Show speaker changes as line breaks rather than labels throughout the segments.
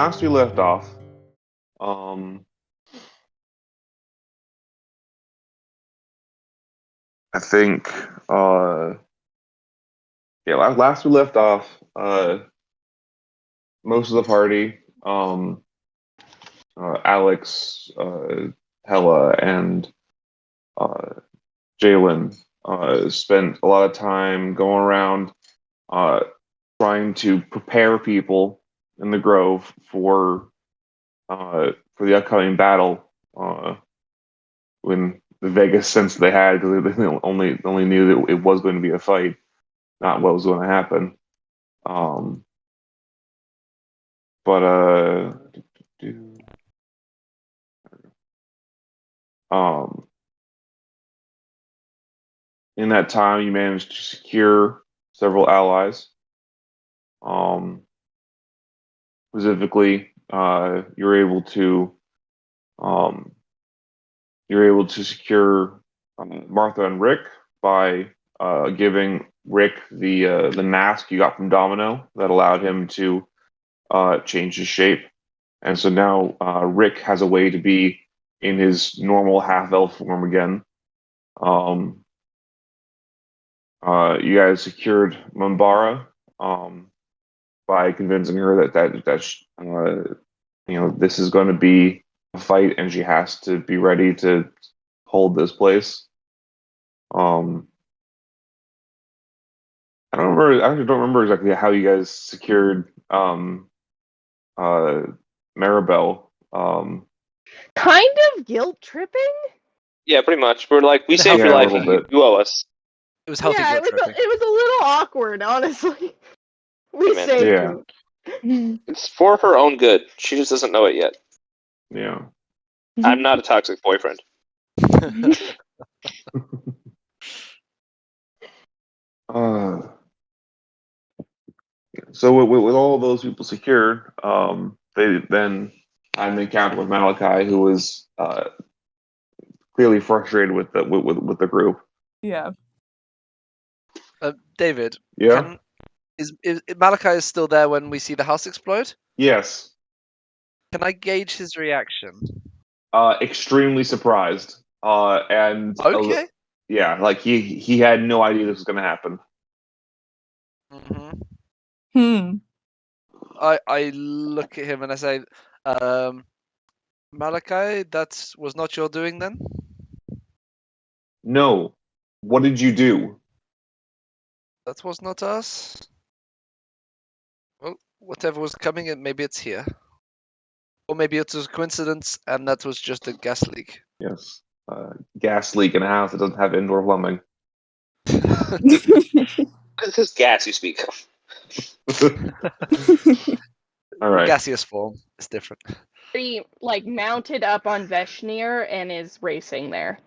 last we left off, um, I think, yeah, last we left off, most of the party, Alex, Hella, and uh, Jalen, spent a lot of time going around, uh, trying to prepare people in the Grove for the upcoming battle. When the Vegas sense they had, because they only knew that it was going to be a fight, not what was going to happen. Um, but um, in that time, you managed to secure several allies. Um, Specifically, um, you're able to secure Martha and Rick by giving Rick the mask you got from Domino that allowed him to change his shape. And so now Rick has a way to be in his normal half elf form again. Um, you guys secured Mumbara by convincing her this is going to be a fight and she has to be ready to hold this place. Um, I actually don't remember exactly how you guys secured uh, Maribel.
Kind of guilt tripping?
Yeah, pretty much. We're like, we saved
Yeah,
your
a
life,
little
you,
bit.
you owe us.
It was healthy
Yeah,
guilt tripping.
it was a little awkward, honestly. We
Man.
saved
Yeah.
you.
It's for her own good. She just doesn't know it yet.
Yeah.
I'm not a toxic boyfriend.
Uh, so with all those people secured, they then had an encounter with Malachi, who was clearly frustrated with the group.
Yeah.
David,
Yeah.
is Malachi is still there when we see the house explode?
Yes.
Can I gauge his reaction?
Extremely surprised. And
Okay.
yeah, like he had no idea this was going to happen.
Mm-hmm. I look at him and I say, Malachi, that was not your doing then?
No. What did you do?
That was not us? Well, whatever was coming, maybe it's here. Or maybe it was a coincidence and that was just a gas leak.
Yes. Gas leak in a house that doesn't have indoor plumbing.
What is this gas you speak of?
All right.
Gaseous form. It's different.
He mounted up on Veshnir and is racing there.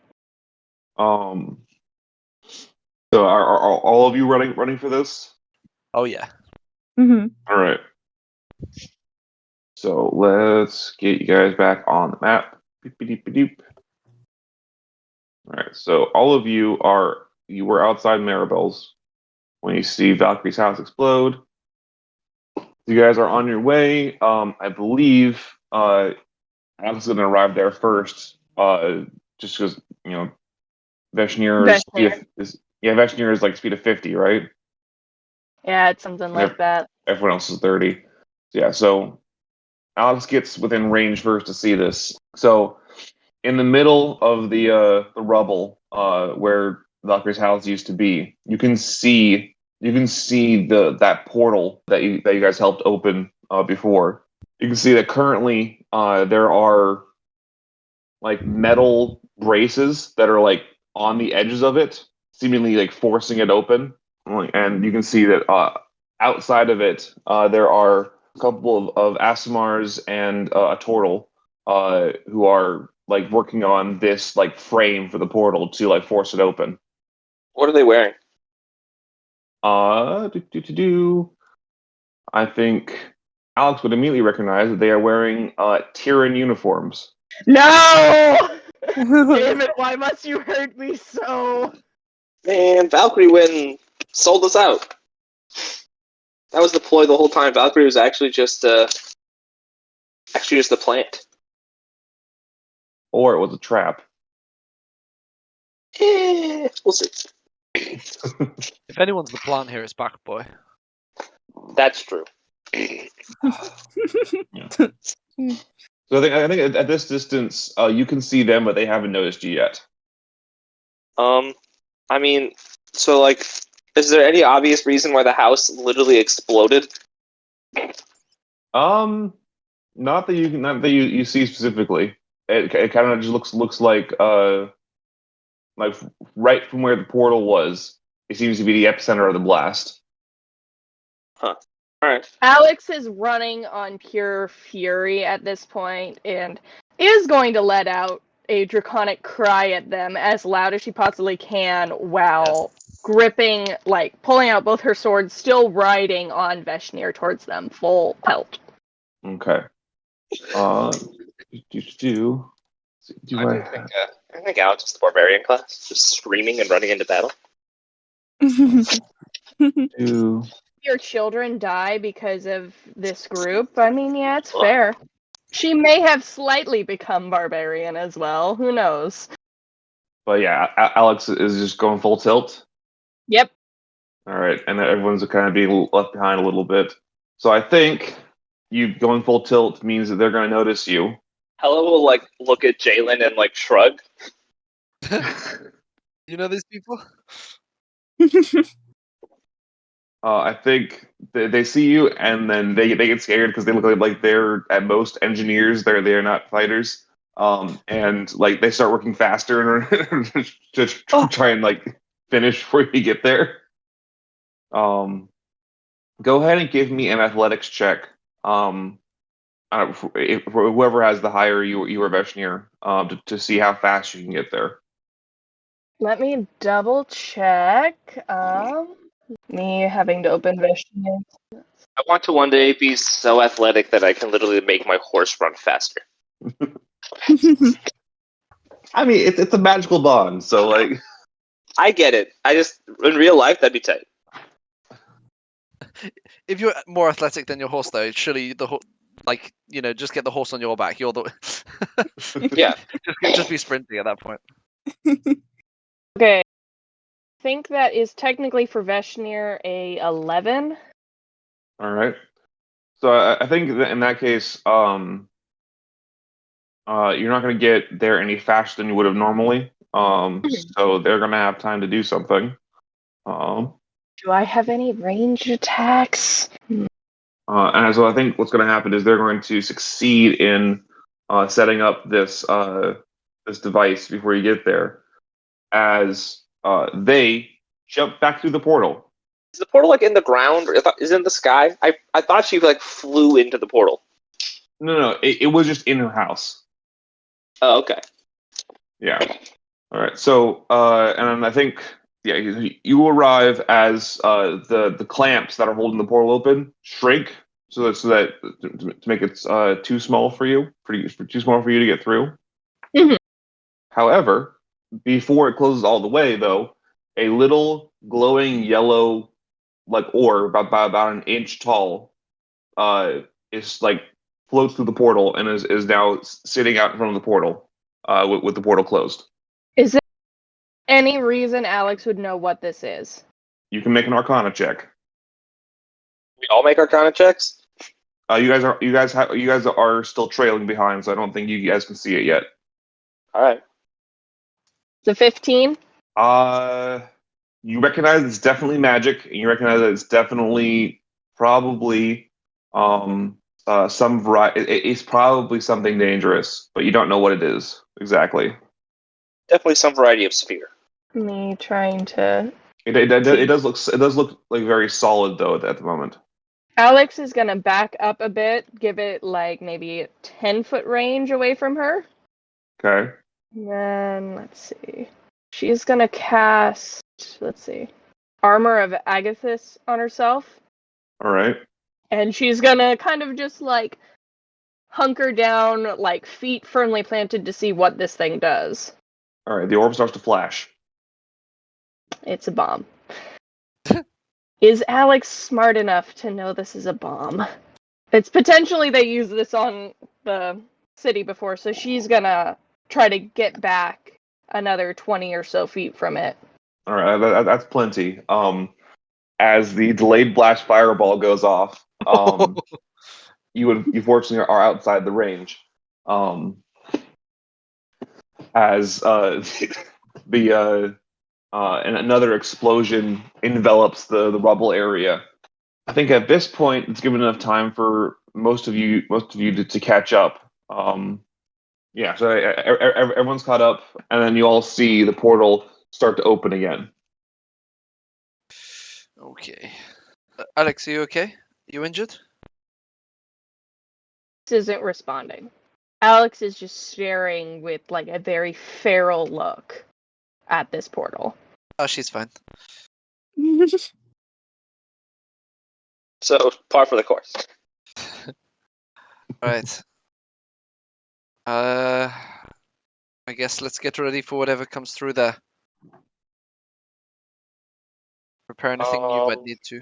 So are all of you running for this?
Oh yeah.
Mm-hmm.
All right. So let's get you guys back on the map. Beep-a-deep-a-doop. All right. So all of you were outside Maribel's when you see Valkyrie's house explode. You guys are on your way. I believe Alex is going to arrive there first. Just because Veshnir is like speed of 50, right?
Yeah, it's something like that.
Everyone else is 30. Yeah, so Alex gets within range first to see this. So in the middle of the rubble where Valkyrie's house used to be, you can see that portal that you guys helped open before. You can see that currently there are like metal braces that are like on the edges of it, seemingly like forcing it open. And you can see that outside of it, there are a couple of Asimars and a turtle who are like working on this like frame for the portal to like force it open.
What are they wearing?
I think Alex would immediately recognize that they are wearing Tyran uniforms.
No! Damn it, why must you hurt me so?
Man, Valkyrie sold us out. That was the ploy the whole time. Valkyrie was actually just Actually, just the plant.
Or it was a trap.
We'll see.
If anyone's the plant here, it's Back Boy.
That's true.
So I think at this distance, you can see them, but they haven't noticed you yet.
I mean, so like, is there any obvious reason why the house literally exploded?
Not that you see specifically. It kind of just looks like right from where the portal was. It seems to be the epicenter of the blast.
All right.
Alex is running on pure fury at this point and is going to let out a draconic cry at them as loud as she possibly can while gripping, like, pulling out both her swords, still riding on Veshnir towards them, full pelt.
Okay. Do
I think Alex is the barbarian class, just screaming and running into battle.
do
Your children die because of this group, I mean, yeah, it's fair. She may have slightly become barbarian as well, who knows?
But yeah, Alex is just going full tilt.
Yep.
All right, and everyone's kind of being left behind a little bit. So I think you going full tilt means that they're going to notice you.
Hella will like look at Jalen and like shrug.
You know these people?
I think they see you, and then they get scared because they look like they're at most engineers. They're not fighters. And like they start working faster to try and like finish before you get there. Go ahead and give me an athletics check. For whoever has the higher you or Veshnir, to see how fast you can get there.
Let me double check. Me having to open Veshnir.
I want to one day be so athletic that I can literally make my horse run faster.
I mean, it's a magical bond, so like.
I get it. I just in real life that'd be tight.
If you're more athletic than your horse, though, surely just get the horse on your back. You're the
Yeah.
just be sprinting at that point.
Okay. I think that is technically for Veshnir a 11.
All right. So I think that in that case, you're not going to get there any faster than you would have normally. So they're going to have time to do something.
Do I have any range attacks?
And so I think what's going to happen is they're going to succeed in setting up this device before you get there, as they jump back through the portal.
Is the portal like in the ground or is it in the sky? I thought she like flew into the portal.
No, it was just in her house.
Oh, okay.
Yeah. All right. So, and I think, yeah, you arrive as the clamps that are holding the portal open shrink, so that to make it too small for you, too small for you to get through.
Mhm.
However, before it closes all the way, though, a little glowing yellow, like orb about an inch tall, is like floats through the portal and is now sitting out in front of the portal, with the portal closed.
Is there any reason Alex would know what this is?
You can make an Arcana check.
We all make Arcana checks.
You guys are still trailing behind, so I don't think you guys can see it yet.
All right.
It's a 15.
You recognize it's definitely magic, and you recognize that it's definitely probably some variety. It's probably something dangerous, but you don't know what it is exactly.
Definitely some variety of sphere.
Me trying to.
It does look like very solid though at the moment.
Alex is gonna back up a bit, give it like maybe a 10-foot range away from her.
Okay.
And then let's see. She's gonna cast, Armor of Agathis on herself.
All right.
And she's gonna kind of just like hunker down, like feet firmly planted to see what this thing does.
All right. The orb starts to flash.
It's a bomb. Is Alex smart enough to know this is a bomb? It's potentially they use this on the city before, so she's gonna try to get back another 20 or so feet from it.
All right, that's plenty. As the delayed blast fireball goes off, you fortunately are outside the range. As the and another explosion envelops the rubble area. I think at this point it's given enough time for most of you to catch up. Yeah, so everyone's caught up, and then you all see the portal start to open again.
Okay. Alex, are you okay? You injured?
Isn't responding. Alex is just staring with like a very feral look at this portal.
Oh, she's fine.
So par for the course.
Right. I guess let's get ready for whatever comes through there. Prepare anything you might need to.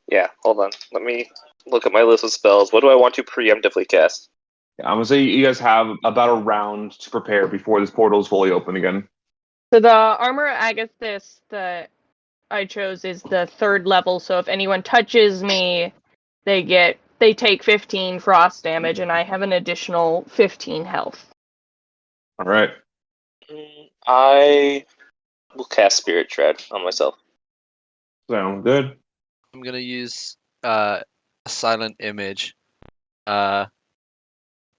Yeah, hold on. Let me look at my list of spells. What do I want to preemptively cast?
I'm gonna say you guys have about a round to prepare before this portal is fully open again.
So the armor agathis that I chose is the 3rd level, so if anyone touches me, they take 15 frost damage, and I have an additional 15 health.
All right.
I will cast Spirit Tread on myself.
Sound good.
I'm gonna use a silent image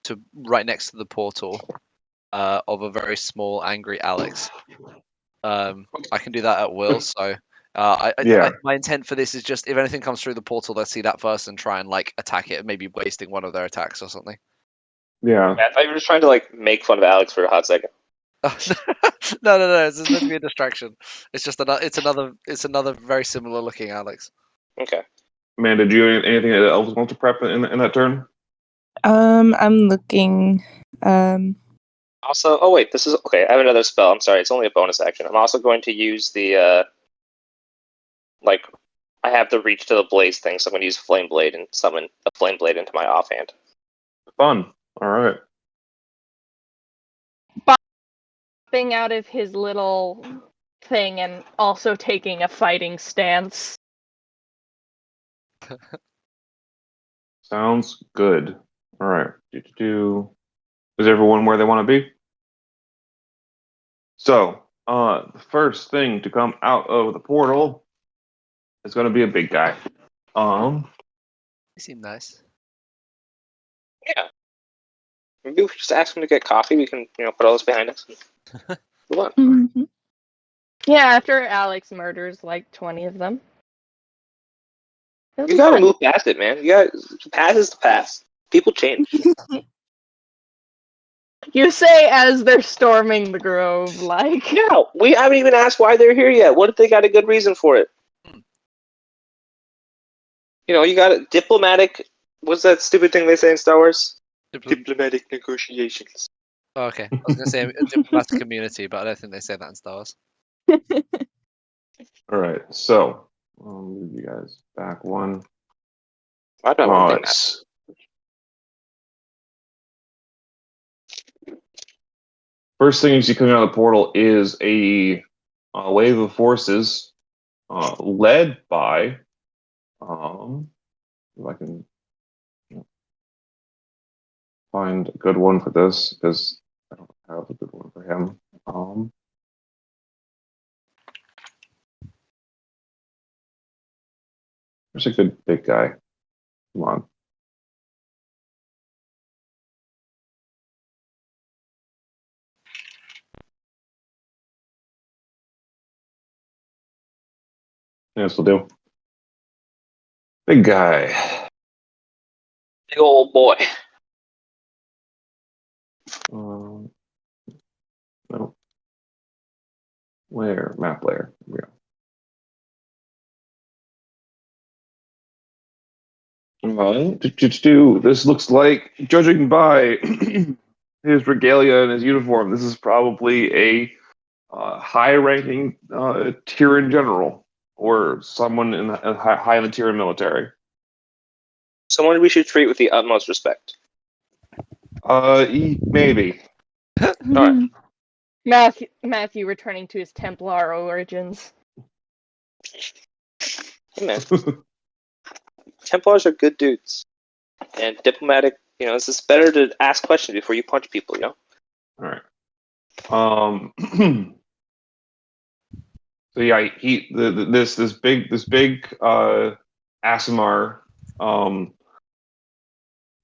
to right next to the portal of a very small angry Alex. I can do that at will, so my intent for this is just if anything comes through the portal, let's see that first and try and like attack it, maybe wasting one of their attacks or something.
Yeah.
I thought you were just trying to like make fun of Alex for a hot second.
No. It's meant to be a distraction. It's just it's another very similar looking Alex.
Okay.
Man, did you anything else want to prep in that turn?
I'm looking.
Also, oh wait, this is okay. I have another spell. I'm sorry, it's only a bonus action. I'm also going to use the I have the reach to the blaze thing, so I'm going to use Flame Blade and summon a Flame Blade into my offhand.
Fun. All right.
Popping out of his little thing and also taking a fighting stance.
Sounds good. All right. Is everyone where they want to be? So, the first thing to come out of the portal is going to be a big guy.
They seem nice.
Yeah. Maybe we just ask him to get coffee. We can, put all this behind us. Move on.
Mhm.
Yeah, after Alex murders like 20 of them.
You gotta move past it, man. Past is the past. People change.
You say as they're storming the grove, like.
Yeah, we haven't even asked why they're here yet. What if they got a good reason for it? You got a diplomatic. What's that stupid thing they say in Star Wars? Diplomatic negotiations.
Oh, okay, I was gonna say a diplomatic community, but I don't think they say that in Star Wars.
All right. So, I'll move you guys back one.
I don't know. One thing
First thing you see coming out of the portal is a wave of forces led by, if I can find a good one for this, because I don't have a good one for him. There's a good big guy. Come on. Yes, we'll do. Big guy.
Big old boy.
No. Where? Map layer. Here we go. This looks like, judging by his regalia and his uniform, this is probably a high-ranking Tyrian general or someone high in the Tyrian military.
Someone we should treat with the utmost respect.
Maybe.
Alright.
Matthew returning to his Templar origins.
Hey, man. Templars are good dudes. And diplomatic, it's just better to ask questions before you punch people,
All right. So yeah, this big Asimar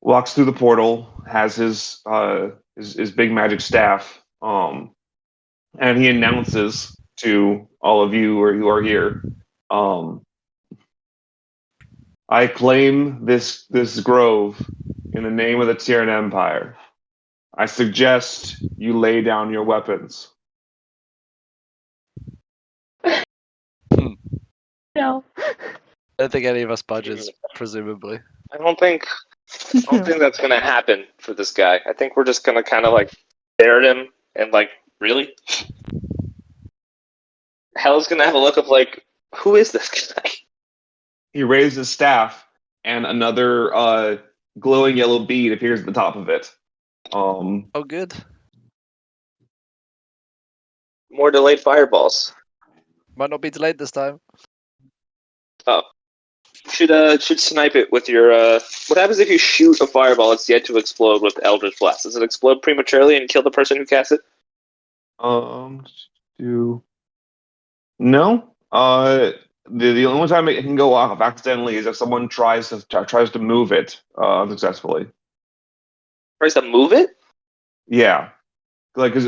walks through the portal, has his big magic staff, and he announces to all of you who are here, I claim this grove in the name of the Tyran Empire. I suggest you lay down your weapons.
No.
I don't think any of us budges, presumably.
I don't think that's gonna happen for this guy. I think we're just gonna kind of like stare at him and like, really? Hell's gonna have a look of like, who is this guy?
He raises his staff, and another glowing yellow bead appears at the top of it.
Oh, good.
More delayed fireballs.
Might not be delayed this time.
Oh. You should snipe it with your what happens if you shoot a fireball that's yet to explode with Eldritch Blast? Does it explode prematurely and kill the person who casts it?
No. The only time it can go off accidentally is if someone tries to move it unsuccessfully.
Tries to move it?
Yeah, like because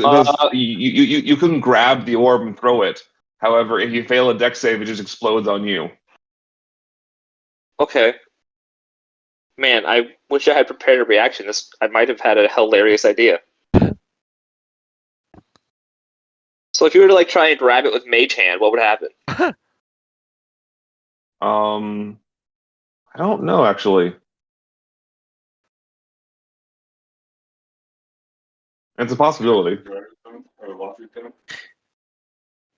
you couldn't grab the orb and throw it. However, if you fail a dex save, it just explodes on you.
Okay. Man, I wish I had prepared a reaction. I might have had a hilarious idea. So if you were to like try and grab it with Mage Hand, what would happen?
I don't know actually. It's a possibility.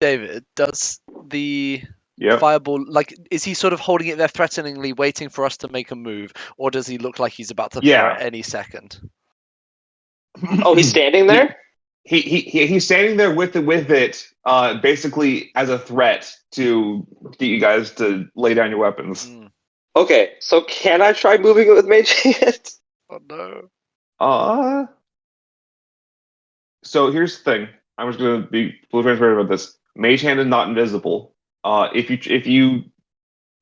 David, does the
Yep.
fireball, like, is he sort of holding it there threateningly, waiting for us to make a move, or does he look like he's about to throw
Yeah.
it any second?
Oh, he's standing there?
He's standing there with it, basically as a threat to get you guys to lay down your weapons.
Okay, so can I try moving it with Mage Hand?
Oh no.
So here's the thing. I'm just gonna be fully transparent about this. Mage Hand is not invisible. If you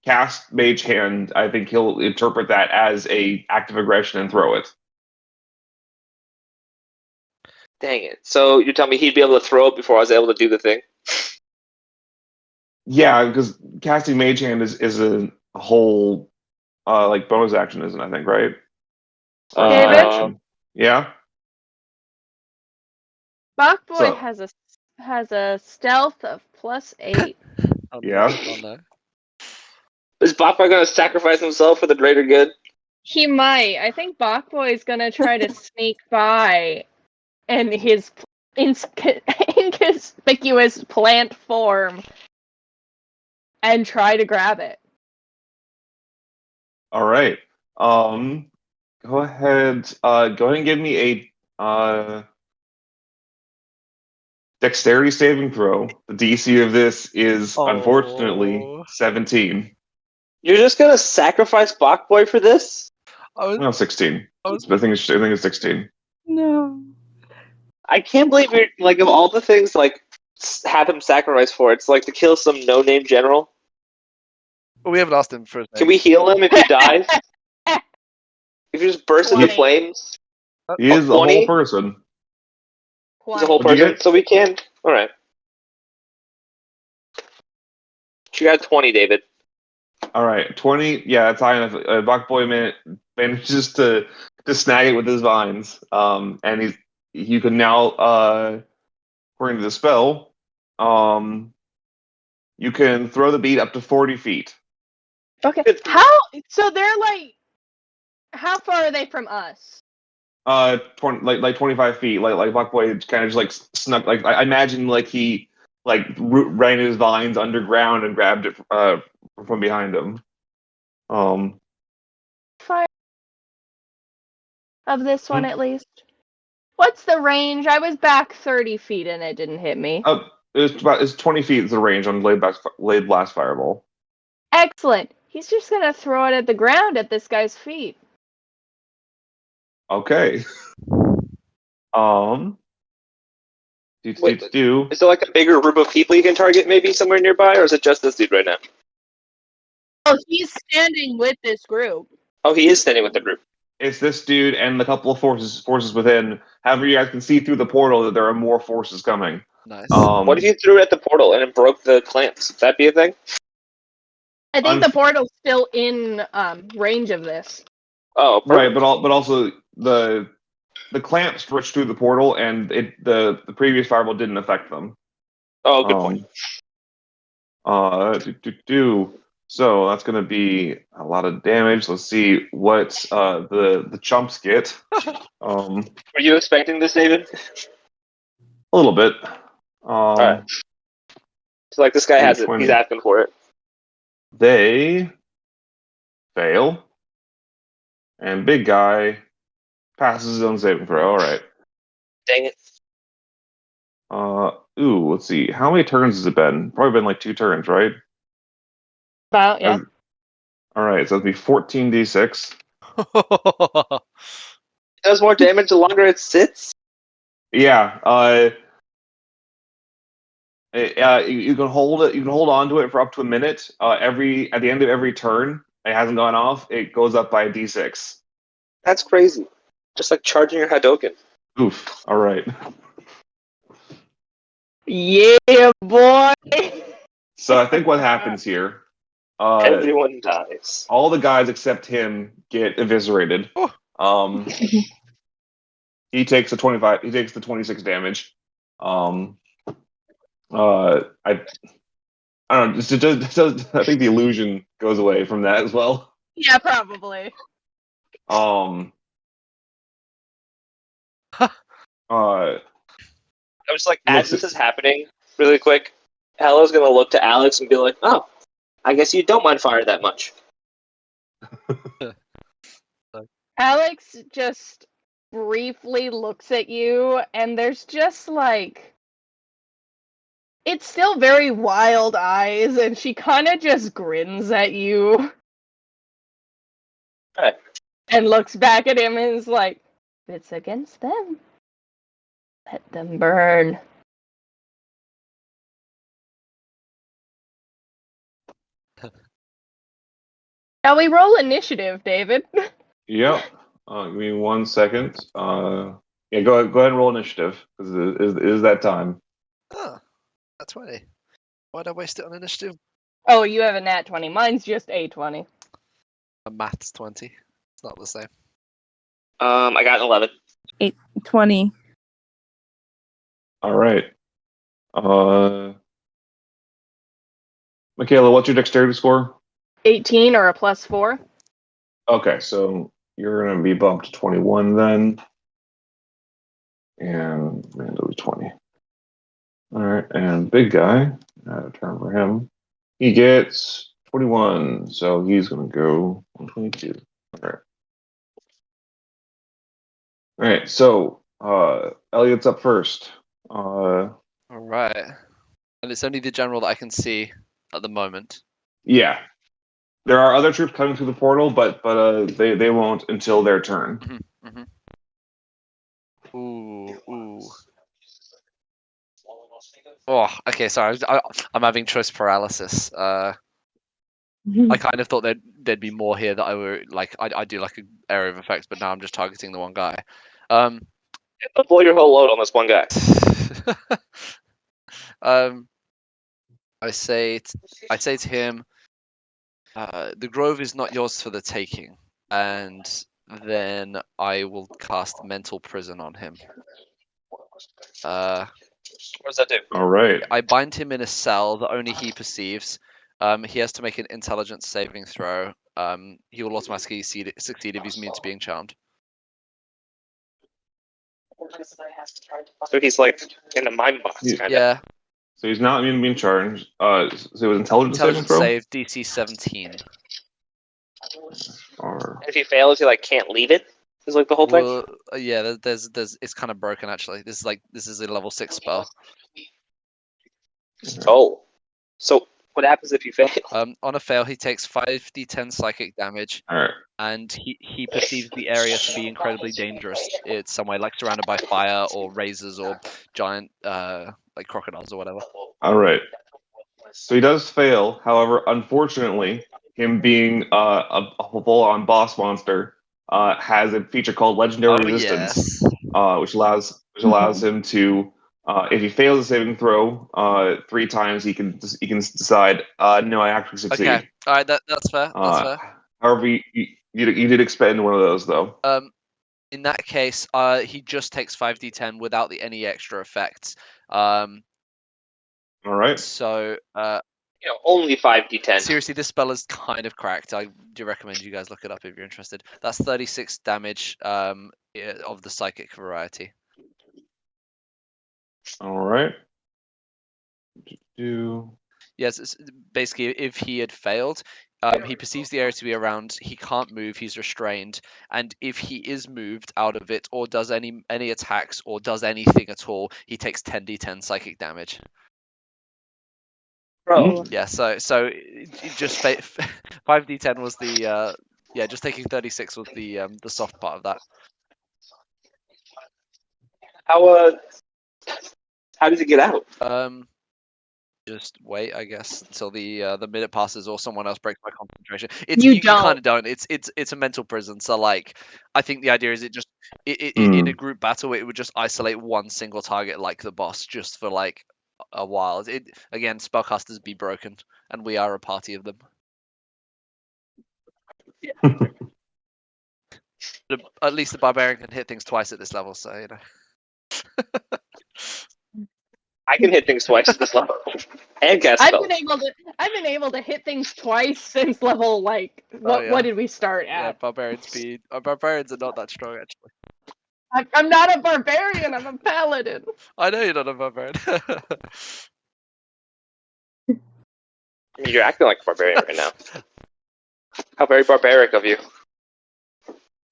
cast Mage Hand, I think he'll interpret that as a act of aggression and throw it.
Dang it. So you're telling me he'd be able to throw it before I was able to do the thing?
Yeah, because casting Mage Hand is a whole like bonus action, isn't it, I think, right?
David?
Yeah.
Bachboy
So-
has a stealth of +8.
Oh,
Yeah.
No. Oh, no.
Is Bachbar going to sacrifice himself for the greater good?
He might. I think Bachboy is gonna try to sneak by in his inconspicuous plant form and try to grab it.
All right. Go ahead. Go ahead and give me a dexterity saving throw. The DC of this is unfortunately 17.
You're just going to sacrifice Bachboy for this?
No, 16.
I
I
was-
think it's 16.
No.
I can't believe you're, like, of all the things, like, have him sacrifice for, it's like to kill some no-name general.
Well, we haven't asked him for a
Can we heal him if he dies? If he just bursts into
20.
flames?
He is a
20?
whole person.
He's a whole
What'd you
person,
get?
so we can. Alright. You got 20, David.
All right, 20. Yeah, that's high enough. Bachboy manages to snag it with his vines. And you can now, according to the spell, you can throw the bead up to 40 feet.
Okay. So they're like, how far are they from us?
25 feet. Like Bachboy kind of just like snuck. Like I imagine like he like ran his vines underground and grabbed it from behind him.
Fire of this one at least. What's the range? I was back 30 feet and it didn't hit me.
It's 20 feet is the range on Blade Blast Fireball.
Excellent. He's just gonna throw it at the ground at this guy's feet.
Okay.
Wait,
Do.
Is there like a bigger group of people you can target maybe somewhere nearby, or is it just this dude right now?
Oh, he's standing with this group.
Oh, he is standing with the group.
It's this dude and the couple of forces within. However, you guys can see through the portal that there are more forces coming.
Nice.
What if you threw it at the portal and it broke the clamps? Would that be a thing?
I think the portal's still in range of this.
Oh,
right,
perfect.
but also the clamp switched through the portal, and the previous fireball didn't affect them.
Oh, good point.
So that's going to be a lot of damage. Let's see what the chumps get.
Were you expecting this, David?
A little bit.
Alright. So, like, this guy has it.
20.
He's asking for it.
They fail, and big guy passes his own saving throw. All right.
Dang it.
Let's see. How many turns has it been? Probably been like 2 turns, right?
About, yeah.
All right, so it'd be 14d6.
It does more damage the longer it sits?
Yeah. You can hold it. You can hold on to it for up to a minute. At the end of every turn, it hasn't gone off. It goes up by a d6.
That's crazy. Just like charging your Hadoken.
Oof. All right.
Yeah, boy.
So I think what happens here,
Everyone dies.
all the guys except him get eviscerated. He takes the 25. He takes the 26 damage. I don't know. I think the illusion goes away from that as well.
Yeah, probably.
I was like, as this is happening, really quick, Hello's gonna look to Alex and be like, "Oh, I guess you don't mind fire that much."
Alex just briefly looks at you, and there's just like. It's still very wild eyes, and she kind of just grins at you.
Right.
And looks back at him and is like, it's against them. Let them burn. Shall we roll initiative, David?
Yep. Give me 1 second. Yeah, go ahead and roll initiative because it is that time.
Ah, that's 20. Why'd I waste it on initiative?
Oh, you have a nat 20. Mine's just a 20.
A maths 20. It's not the same.
I got an 11.
20.
All right. Michaela, what's your dexterity score?
18 or a +4.
Okay, so you're gonna be bumped to 21 then, and Rando's 20. All right, and big guy, a turn for him. He gets 21, so he's gonna go on 22. All right. All right, so Elliot's up first.
All right. And it's only the general that I can see at the moment.
Yeah, there are other troops coming through the portal, but they won't until their turn.
Mm-hmm. Ooh. Oh, okay. Sorry, I'm having choice paralysis. I kind of thought there'd be more here that I were like I do like an area of effects, but now I'm just targeting the one guy.
Blow your whole load on this one guy.
I say to him, the grove is not yours for the taking, and then I will cast mental prison on him.
What does that do?
All right.
I bind him in a cell that only he perceives. He has to make an intelligence saving throw. He will automatically succeed if he's immune to being charmed.
So he's like in a mind box, kind of.
Yeah.
So he's not immune to being charged. So it was intelligence saving throw?
Save DC 17.
Or...
If he fails, he like can't leave it. Is like the whole thing.
Well, yeah, there's it's kind of broken actually. This is a level 6 spell.
Oh, so what happens if you fail?
On a fail, he takes 5d10 psychic damage,
All right.
and he perceives the area to be incredibly dangerous. It's somewhere like surrounded by fire or razors or giant like crocodiles or whatever.
All right. So he does fail. However, unfortunately, him being a full-on boss monster has a feature called Legendary Resistance,
Yes.
which allows him to, if he fails a saving throw 3 times, he can decide, no, I actually succeed.
Okay. All right. That's fair. That's fair.
However, you did expend one of those though.
In that case, he just takes 5d10 without any extra effects.
All right.
So
Only 5d10.
seriously, this spell is kind of cracked. I do recommend you guys look it up if you're interested. That's 36 damage of the psychic variety.
All right. Do
Yes, it's basically if he had failed, he perceives the area to be around. He can't move. He's restrained, and if he is moved out of it or does any attacks or does anything at all, he takes 10d10 psychic damage.
Bro,
Yeah, so it just 5d10 was the just taking 36 was the soft part of that.
how does it get out?
Just wait, I guess, until the minute passes or someone else breaks my concentration.
You
kind of don't. It's a mental prison. So like, I think the idea is in a group battle it would just isolate one single target like the boss just for like a while. Again, spellcasters be broken, and we are a party of them. But at least the barbarian can hit things twice at this level, so you know.
I can hit things twice at this level. And cast
I've
spells.
been able to hit things twice since level what did we start
Yeah,
at?
barbarians are not that strong actually.
I'm not a barbarian, I'm a paladin.
I know you're not a barbarian.
You're acting like a barbarian right now. How very barbaric of you.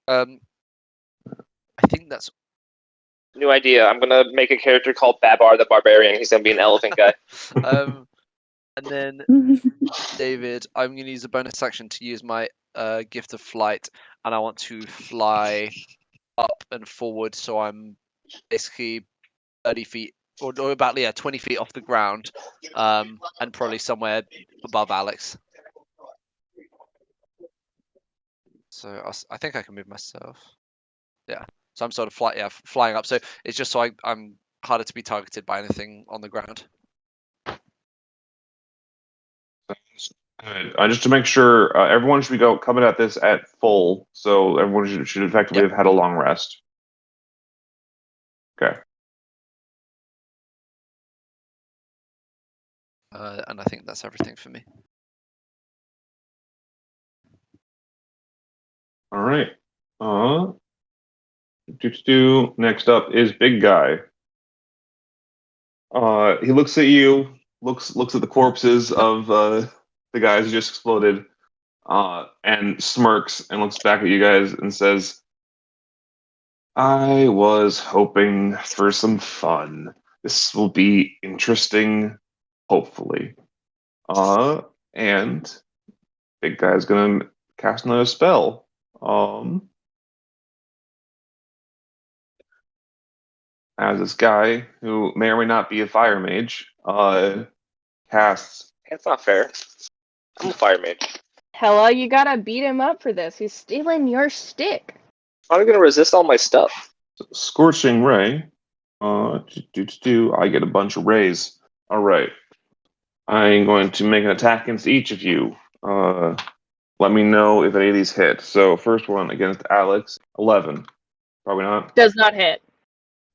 I think that's
New idea. I'm gonna make a character called Babar the Barbarian. He's gonna be an elephant guy.
and then David, I'm going to use a bonus action to use my gift of flight, and I want to fly up and forward, so I'm basically 30 feet or about 20 feet off the ground, and probably somewhere above Alex. So I think I can move myself. Yeah. So I'm sort of flying up. So it's just so I'm harder to be targeted by anything on the ground.
Good. Just to make sure, everyone should be coming at this at full, so everyone should effectively have had a long rest. Okay.
And I think that's everything for me.
All right. Next up is Big Guy. He looks at you, looks at the corpses of the guys who just exploded, and smirks and looks back at you guys and says, I was hoping for some fun. This will be interesting, hopefully. And Big Guy's gonna cast another spell. As this guy who may or may not be a fire mage, casts.
That's not fair. I'm a fire mage.
Hella, you gotta beat him up for this. He's stealing your stick.
How am I gonna resist all my stuff?
Scorching Ray. I get a bunch of rays. All right. I'm going to make an attack against each of you. Let me know if any of these hit. So first one against Alex, 11. Probably not.
Does not hit.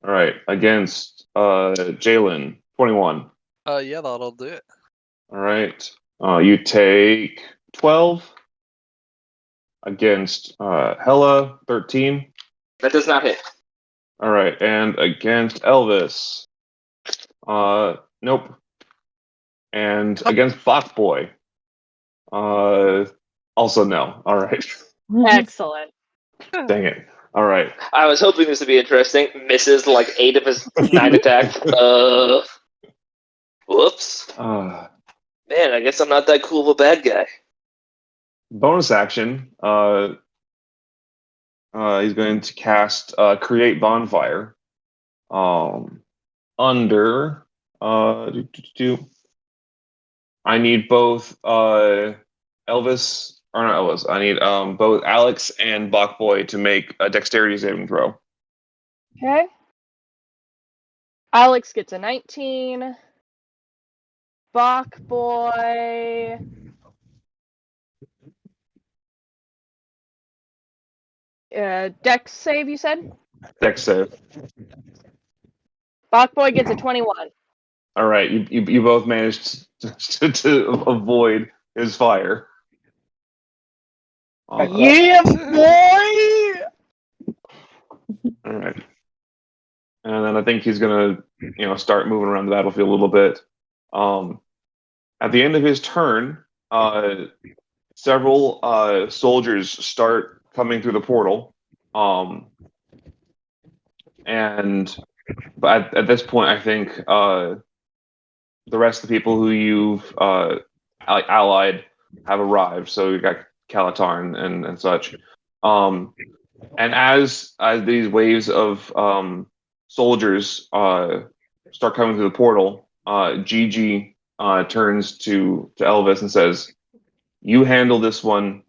All right. Against Jalen, 21.
Yeah, that'll do it.
All right. You take 12. Against Hella, 13.
That does not hit.
All right. And against Elvis, nope. And against Bach Boy, also no. All right.
Excellent.
Dang it. All right.
I was hoping this would be interesting. Misses like 8 of his 9 attack. Whoops. Man, I guess I'm not that cool of a bad guy.
Bonus action. He's going to cast Create Bonfire. Under. I need both Elvis, or not Elvis. I need both Alex and Bachboy to make a dexterity saving throw.
Okay. Alex gets a 19. Bach boy. Dex save, you said?
Dex save.
Bach boy gets a 21.
All right, you both managed to avoid his fire.
Yeah, boy!
All right. And then I think he's gonna, start moving around the battlefield a little bit. At the end of his turn, several soldiers start coming through the portal. But at this point, I think the rest of the people who you've allied have arrived. So you got Kalatar and such. And as these waves of soldiers start coming through the portal, Gigi turns to Elvis and says, "You handle this one.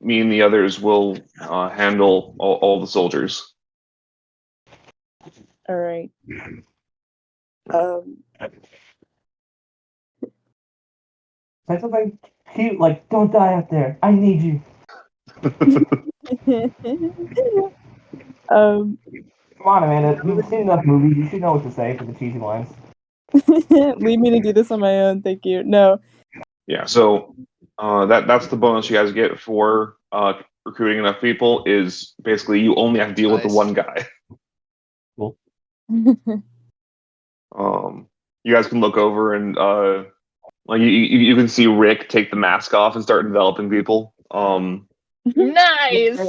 Me and the others will handle all the soldiers."
All right.
Say something cute, like, don't die out there. I need you. Come on, Amanda. You've seen enough movies. You should know what to say for the cheesy lines.
Leave me to do this on my own. Thank you. No.
Yeah, so that's the bonus you guys get for recruiting enough people. Is basically you only have to deal with the
Nice.
one guy. You guys can look over and like you can see Rick take the mask off and start enveloping people.
Nice!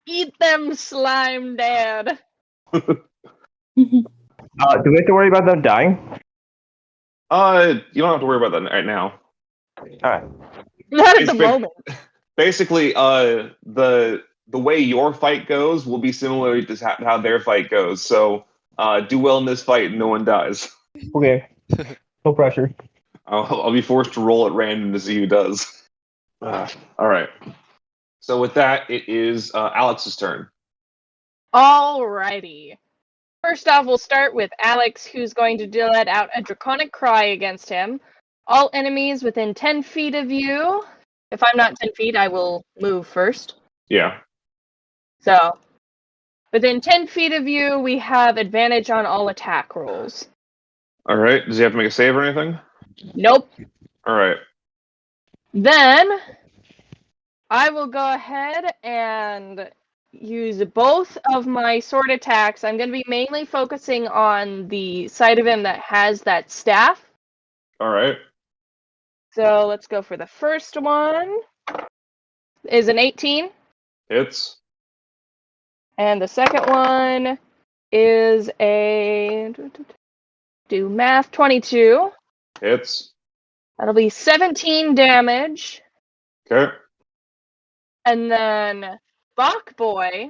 Eat them, slime dad!
Do we have to worry about them dying?
You don't have to worry about that right now.
Alright.
Not at
It's
the
been-
moment.
Basically, the way your fight goes will be similar to how their fight goes. So do well in this fight and no one dies.
Okay. No pressure.
I'll be forced to roll at random to see who does. All right. So with that, it is Alex's turn.
Alrighty. First off, we'll start with Alex, who's going to let out a draconic cry against him. All enemies within 10 feet of you. If I'm not 10 feet, I will move first.
Yeah.
So, within 10 feet of you, we have advantage on all attack rolls.
All right. Does he have to make a save or anything?
Nope.
All right.
Then, I will go ahead and use both of my sword attacks. I'm going to be mainly focusing on the side of him that has that staff.
All right.
So let's go for the first one. Is an 18.
Hits.
And the second one is a... do math, 22.
Hits.
That'll be 17 damage.
Okay.
And then Bach Boy,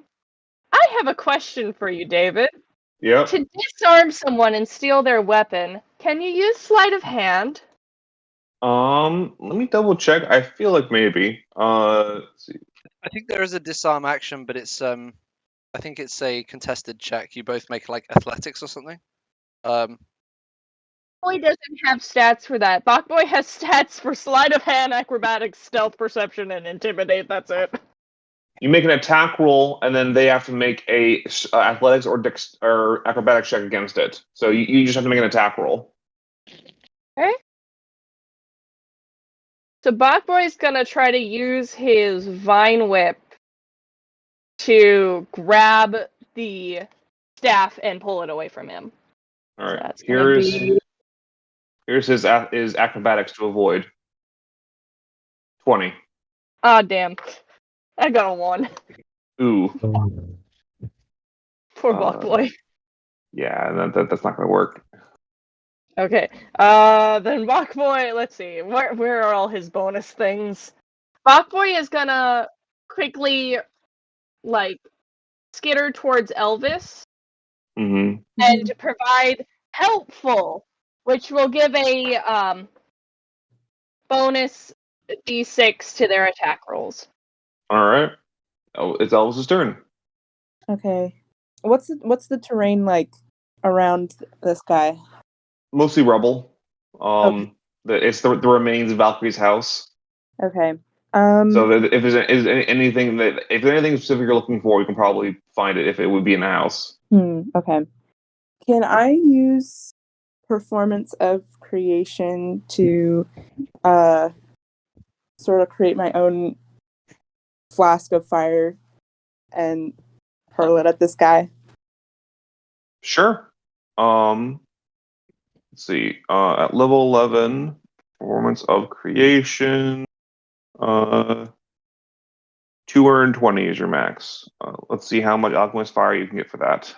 I have a question for you, David.
Yep.
To disarm someone and steal their weapon, can you use sleight of hand?
Let me double check. I feel like maybe. Let's see.
I think there is a disarm action, but it's I think it's a contested check. You both make like athletics or something.
Boy doesn't have stats for that. Bach Boy has stats for sleight of hand, acrobatics, stealth, perception, and intimidate. That's it.
You make an attack roll, and then they have to make a athletics or acrobatics check against it. So you just have to make an attack roll.
Okay. So Bach Boy's gonna try to use his Vine Whip to grab the staff and pull it away from him.
All right.
That's gonna be...
Here's his acrobatics to avoid. 20.
Ah, damn. I got a 1.
Ooh.
Poor Bach boy.
Yeah, that's not gonna work.
Okay. Then Bach boy. Let's see. Where are all his bonus things? Bach boy is gonna quickly like skitter towards Elvis
Mm-hmm.
and provide helpful, which will give a bonus d6 to their attack rolls.
All right. Oh, it's Elvis's turn.
Okay. What's the terrain like around this guy?
Mostly rubble.
Okay.
It's the remains of Valkyrie's house.
Okay.
So if there's anything specific you're looking for, you can probably find it if it would be in the house.
Okay. Can I use performance of creation to sort of create my own flask of fire and hurl it at this guy?
Sure. Let's see. At level 11, performance of creation. 220 is your max. Let's see how much alchemist fire you can get for that.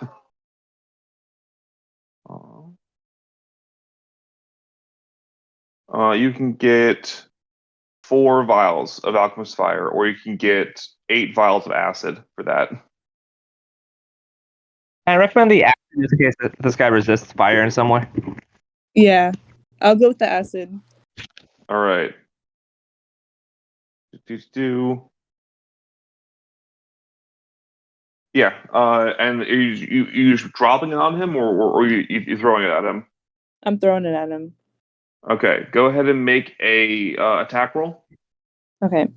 You can get 4 vials of alchemist fire, or you can get 8 vials of acid for that.
I recommend the acid just in case this guy resists fire in some way.
Yeah. I'll go with the acid.
All right. Yeah. And are you just dropping it on him, or you throwing it at him?
I'm throwing it at him.
Okay. Go ahead and make a attack roll.
Okay.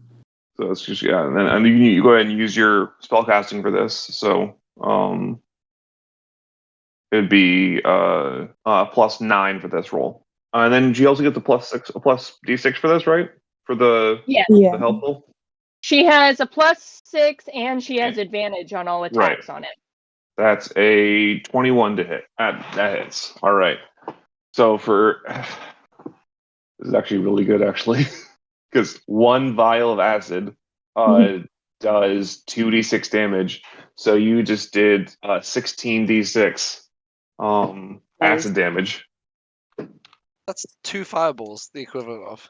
So it's just and you go ahead and use your spellcasting for this. So it'd be plus 9 for this roll. And then she also gets a plus d6 for this, right? For the
Yeah.
the helpful.
She has a +6 and she has advantage on all attacks on it.
That's a 21 to hit. That hits. All right. So this is actually really good, actually, because 1 vial of acid does 2d6 damage. So you just did 16d6 acid damage.
That's 2 fireballs, the equivalent of.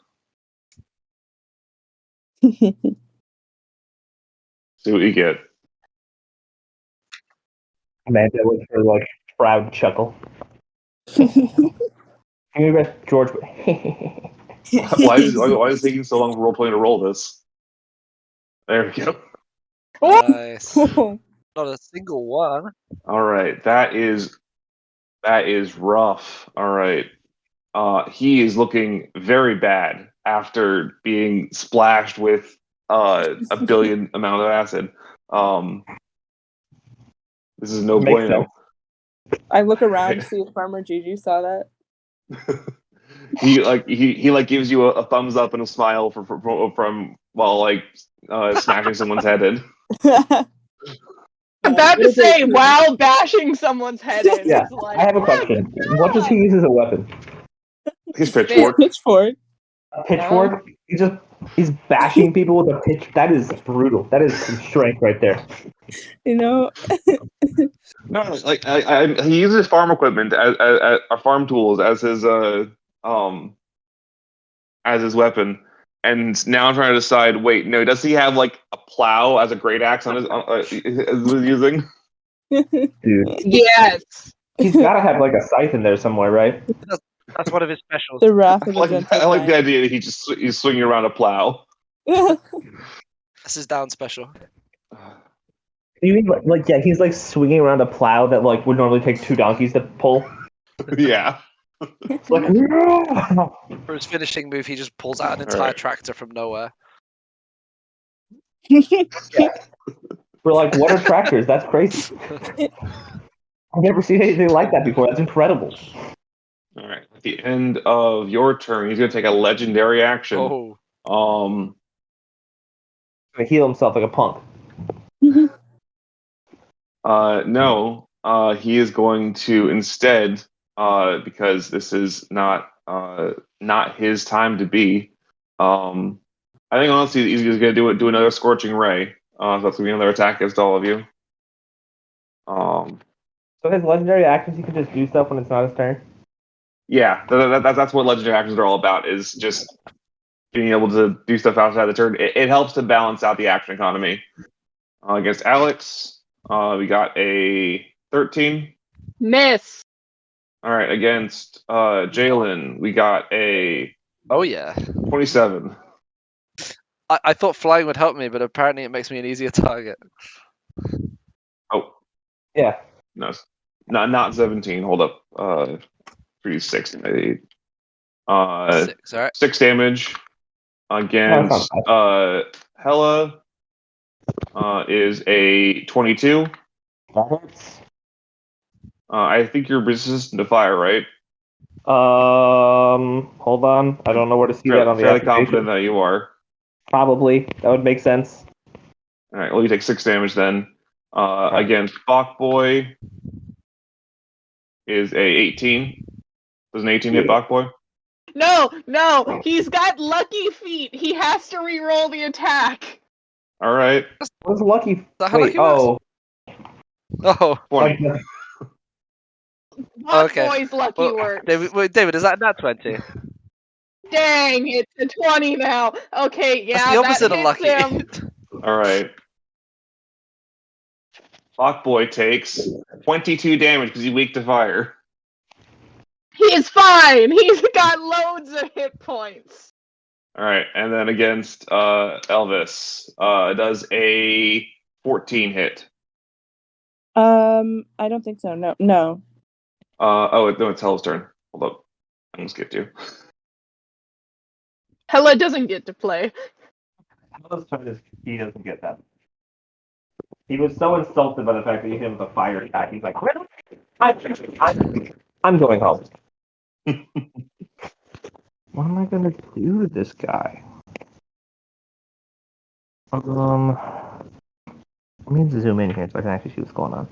See what you get.
Man, that was her like proud chuckle. Maybe George.
Why is it taking so long for role playing to roll this? There we go.
Nice. Not a single one.
All right, that is rough. All right, he is looking very bad after being splashed with a billion amount of acid. This is no
Makes
bueno.
I look around to see if Farmer Gigi saw that.
he gives you a thumbs up and a smile from while smashing someone's head in.
I'm about to say, while bashing someone's head in.
Yeah,
it's like,
I have a question. What does he use as a weapon?
His pitchfork.
Pitchfork.
A pitchfork? He's bashing people with a pitch. That is brutal. That is some strength right there.
You know.
No, he uses farm equipment as farm tools as his weapon, and now I'm trying to decide. Wait, no, does he have like a plow as a great axe on his using?
Dude.
Yes.
He's got to have like a scythe in there somewhere, right?
That's one of his specials.
The wrath of
I like the idea that he's swinging around a plow.
That's his down special.
You mean yeah, he's like swinging around a plow that like would normally take 2 donkeys to pull.
Yeah.
Like,
For his finishing move, he just pulls out an entire tractor from nowhere.
we're like, what are tractors? That's crazy. I've never seen anything like that before. That's incredible.
All right. At the end of your turn, he's going to take a legendary action.
Oh.
To heal himself like a punk.
No. He is going to instead, because this is not his time to be. I think honestly, he's going to do another scorching ray. So that's gonna be another attack against all of you.
So his legendary actions, he can just do stuff when it's not his turn.
Yeah, that's what legendary actions are all about. Is just being able to do stuff outside the turn. It helps to balance out the action economy. Against Alex, we got a 13.
Miss.
All right, against Jalen, we got a
Oh yeah.
27.
I thought flying would help me, but apparently it makes me an easier target.
Oh,
Yeah.
no, not 17. Hold up. 36.
6, alright.
6 damage against Hella. Is a 22.
That hurts.
I think you're resistant to fire, right?
Hold on. I don't know where to see that on the
fairly
application.
confident that you are.
Probably. That would make sense.
All right. Well, you take 6 damage then. Against Bach Boy is a 18. Does an 18 hit Bach Boy?
No, he's got lucky feet. He has to re-roll the attack.
All right.
What's lucky?
that how
Wait,
lucky works?
oh.
20.
Bot
Okay.
Boy's lucky
Well,
works.
David, is that nat 20?
Dang, it's a 20 now. Okay, yeah,
That's the opposite
that
of lucky.
hits him.
All right. Bach Boy takes 22 damage because he's weak to fire.
He's fine. He's got loads of hit points.
All right. And then against Elvis, does a 14 hit.
I don't think so. No.
No, it's Hella's turn. Hold up. I almost get to.
Hella doesn't get to play.
He doesn't get that. He was so insulted by the fact that you hit him with a fire attack. He's like, really? I'm going home. What am I gonna do with this guy? Let me zoom in here so I can actually see what's going on.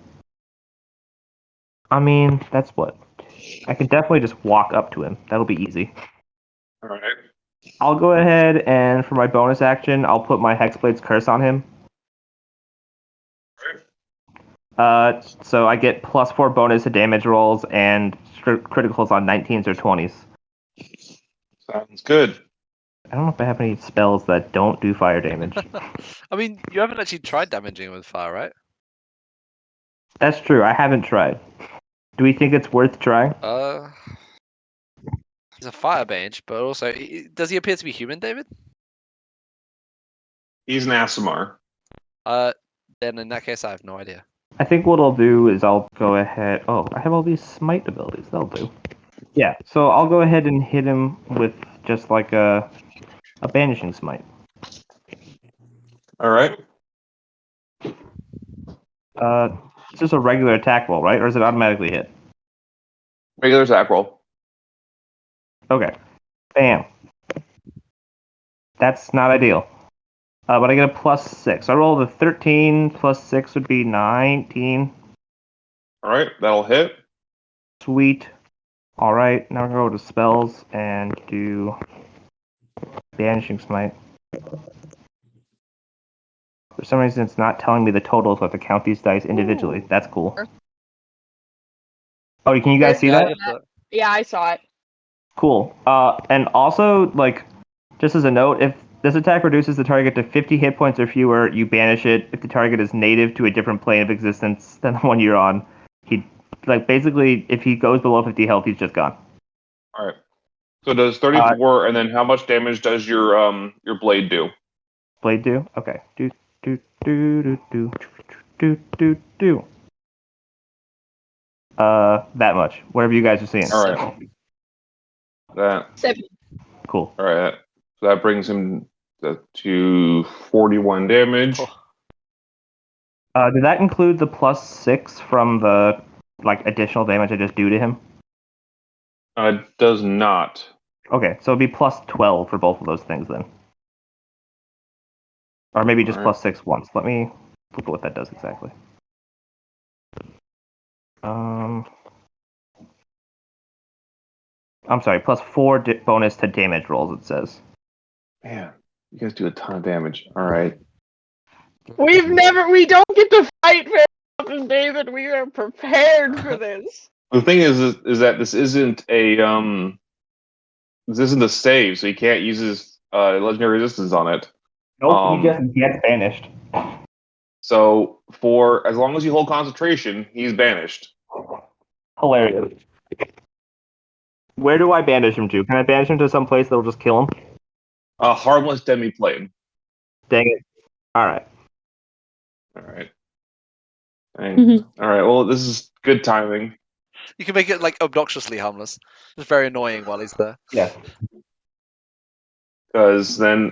I mean, that's what. I can definitely just walk up to him. That'll be easy.
All right.
I'll go ahead and for my bonus action, I'll put my Hexblade's Curse on him. So I get +4 bonus to damage rolls and criticals on 19s or 20s.
Sounds good.
I don't know if I have any spells that don't do fire damage.
I mean, you haven't actually tried damaging with fire, right?
That's true. I haven't tried. Do we think it's worth trying?
He's a fire mage, but also, does he appear to be human, David?
He's an Aasimar.
Then in that case, I have no idea.
I think what I'll do is I'll go ahead. Oh, I have all these smite abilities. That'll do. Yeah, so I'll go ahead and hit him with just like a banishing smite.
All right.
It's just a regular attack roll, right? Or is it automatically hit?
Regular attack roll.
Okay. Bam. That's not ideal. But I get a +6. I rolled a 13 plus 6 would be 19.
All right. That'll hit.
Sweet. All right. Now we're going to go to spells and do Banishing Smite. For some reason, it's not telling me the totals, so I have to count these dice individually. That's cool. Oh, can you guys see that?
Yeah, I saw it.
Cool. And also, like, just as a note, if this attack reduces the target to 50 hit points or fewer, you banish it. If the target is native to a different plane of existence than the one you're on, basically, if he goes below 50 health, he's just gone.
All right. So does 34, and then how much damage does your blade do?
Blade do? Okay. That much. Whatever you guys are seeing.
All right. That.
7.
Cool.
All right. So that brings him to 41 damage.
Did that include the +6 from the additional damage I just do to him?
It does not.
Okay, so it'd be +12 for both of those things then. Or maybe just +6 once. Let me look at what that does exactly. I'm sorry, +4 bonus to damage rolls, it says.
Man, you guys do a ton of damage. All right.
We don't get to fight very often, David. We are prepared for this.
The thing is that this isn't a save, so he can't use his legendary resistance on it.
Nope, he just gets banished.
So for as long as you hold concentration, he's banished.
Hilarious. Where do I banish him to? Can I banish him to some place that'll just kill him?
A harmless demi-plane.
Dang it. Alright.
All right. Dang. All right. Well, this is good timing.
You can make it like obnoxiously harmless. It's very annoying while he's there.
Yeah.
Because that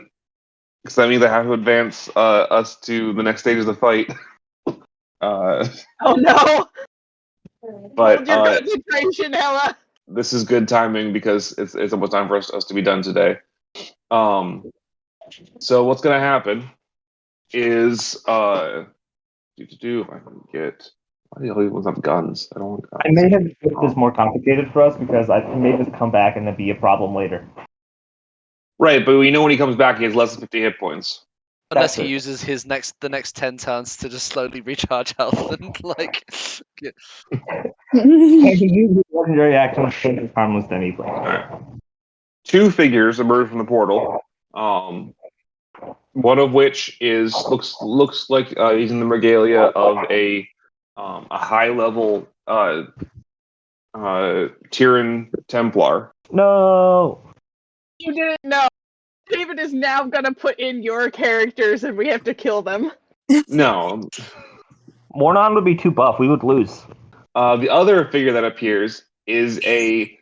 means I have to advance us to the next stage of the fight.
Oh no!
But
Hold your concentration, Ella.
this is good timing because it's almost time for us to be done today. So what's gonna happen is if I can get. Why do you always have guns? I don't want guns.
I may have made this more complicated for us because I may just come back and then be a problem later.
Right, but we know when he comes back, he has less than 50 hit points.
Unless
That's
he
it.
uses the next 10 turns to just slowly recharge health and like.
Can he use his legendary action to take his harmless demi-plane?
All right. Two figures emerge from the portal. One of which looks like he's in the regalia of a high level Tyran Templar.
No!
You didn't know. David is now gonna put in your characters, and we have to kill them.
No,
Mornon would be too buff. We would lose.
the other figure that appears is a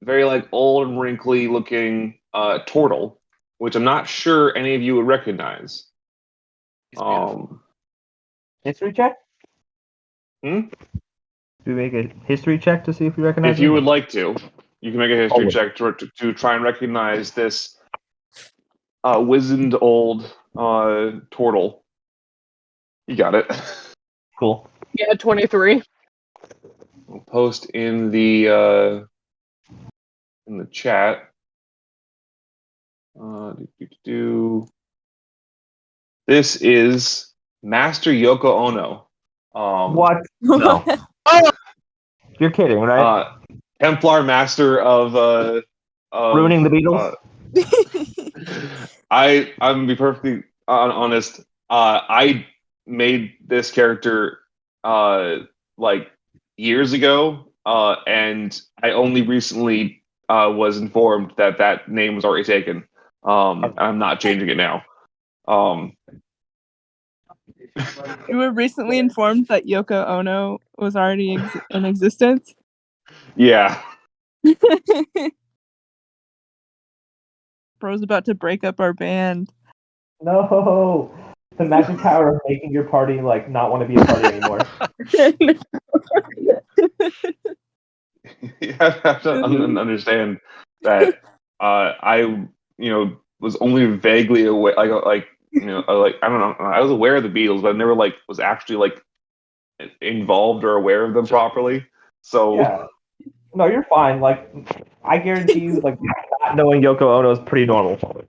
very like old and wrinkly looking turtle, which I'm not sure any of you would recognize.
He's beautiful.
History check?
Hmm?
Do we make a history check to see if we recognize
If you
him?
would like to, you can make a history
Oh.
check to try and recognize this wizened old turtle. You got it.
Cool. Yeah, 23.
I'll post in the chat. This is Master Yoko Ono.
What? No.
Oh!
You're kidding, right?
Templar Master of
Ruining the Beatles?
I'm gonna be perfectly honest. I made this character like years ago, and I only recently was informed that name was already taken. I'm not changing it now.
You were recently informed that Yoko Ono was already in existence.
Yeah.
Bro's about to break up our band.
No! The magic power of making your party like not want to be a party anymore.
You have to understand that I was only vaguely aware, I don't know, I was aware of the Beatles, but I never was actually involved or aware of them properly. So
Yeah. No, you're fine. I guarantee you, not knowing Yoko Ono is pretty normal.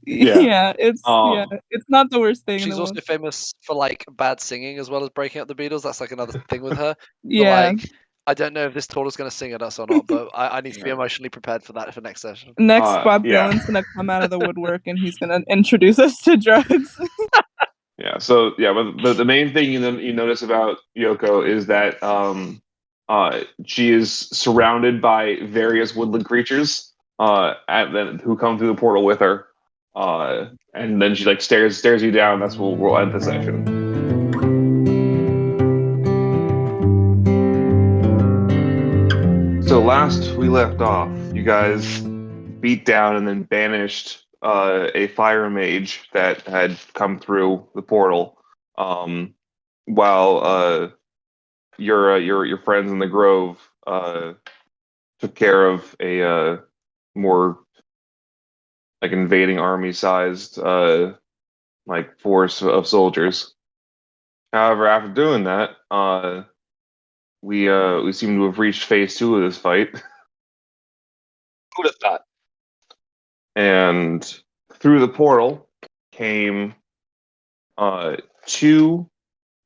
Yeah.
It's not the worst thing.
She's also famous for bad singing as well as breaking up the Beatles. That's another thing with her.
Yeah.
But, I don't know if this turtle's going to sing at us or not, but I need to be emotionally prepared for that for next session.
Next, Bob
yeah.
Dylan's gonna come out of the woodwork and he's gonna introduce us to drugs.
Yeah. So yeah, but the main thing you notice about Yoko is that she is surrounded by various woodland creatures who come through the portal with her, and then she stares you down. That's where we'll end the session. So last we left off, you guys beat down and then banished a fire mage that had come through the portal, while your friends in the grove took care of a more invading army sized force of soldiers. However, after doing that, we seem to have reached phase 2 of this fight.
Who'd have thought?
And through the portal came two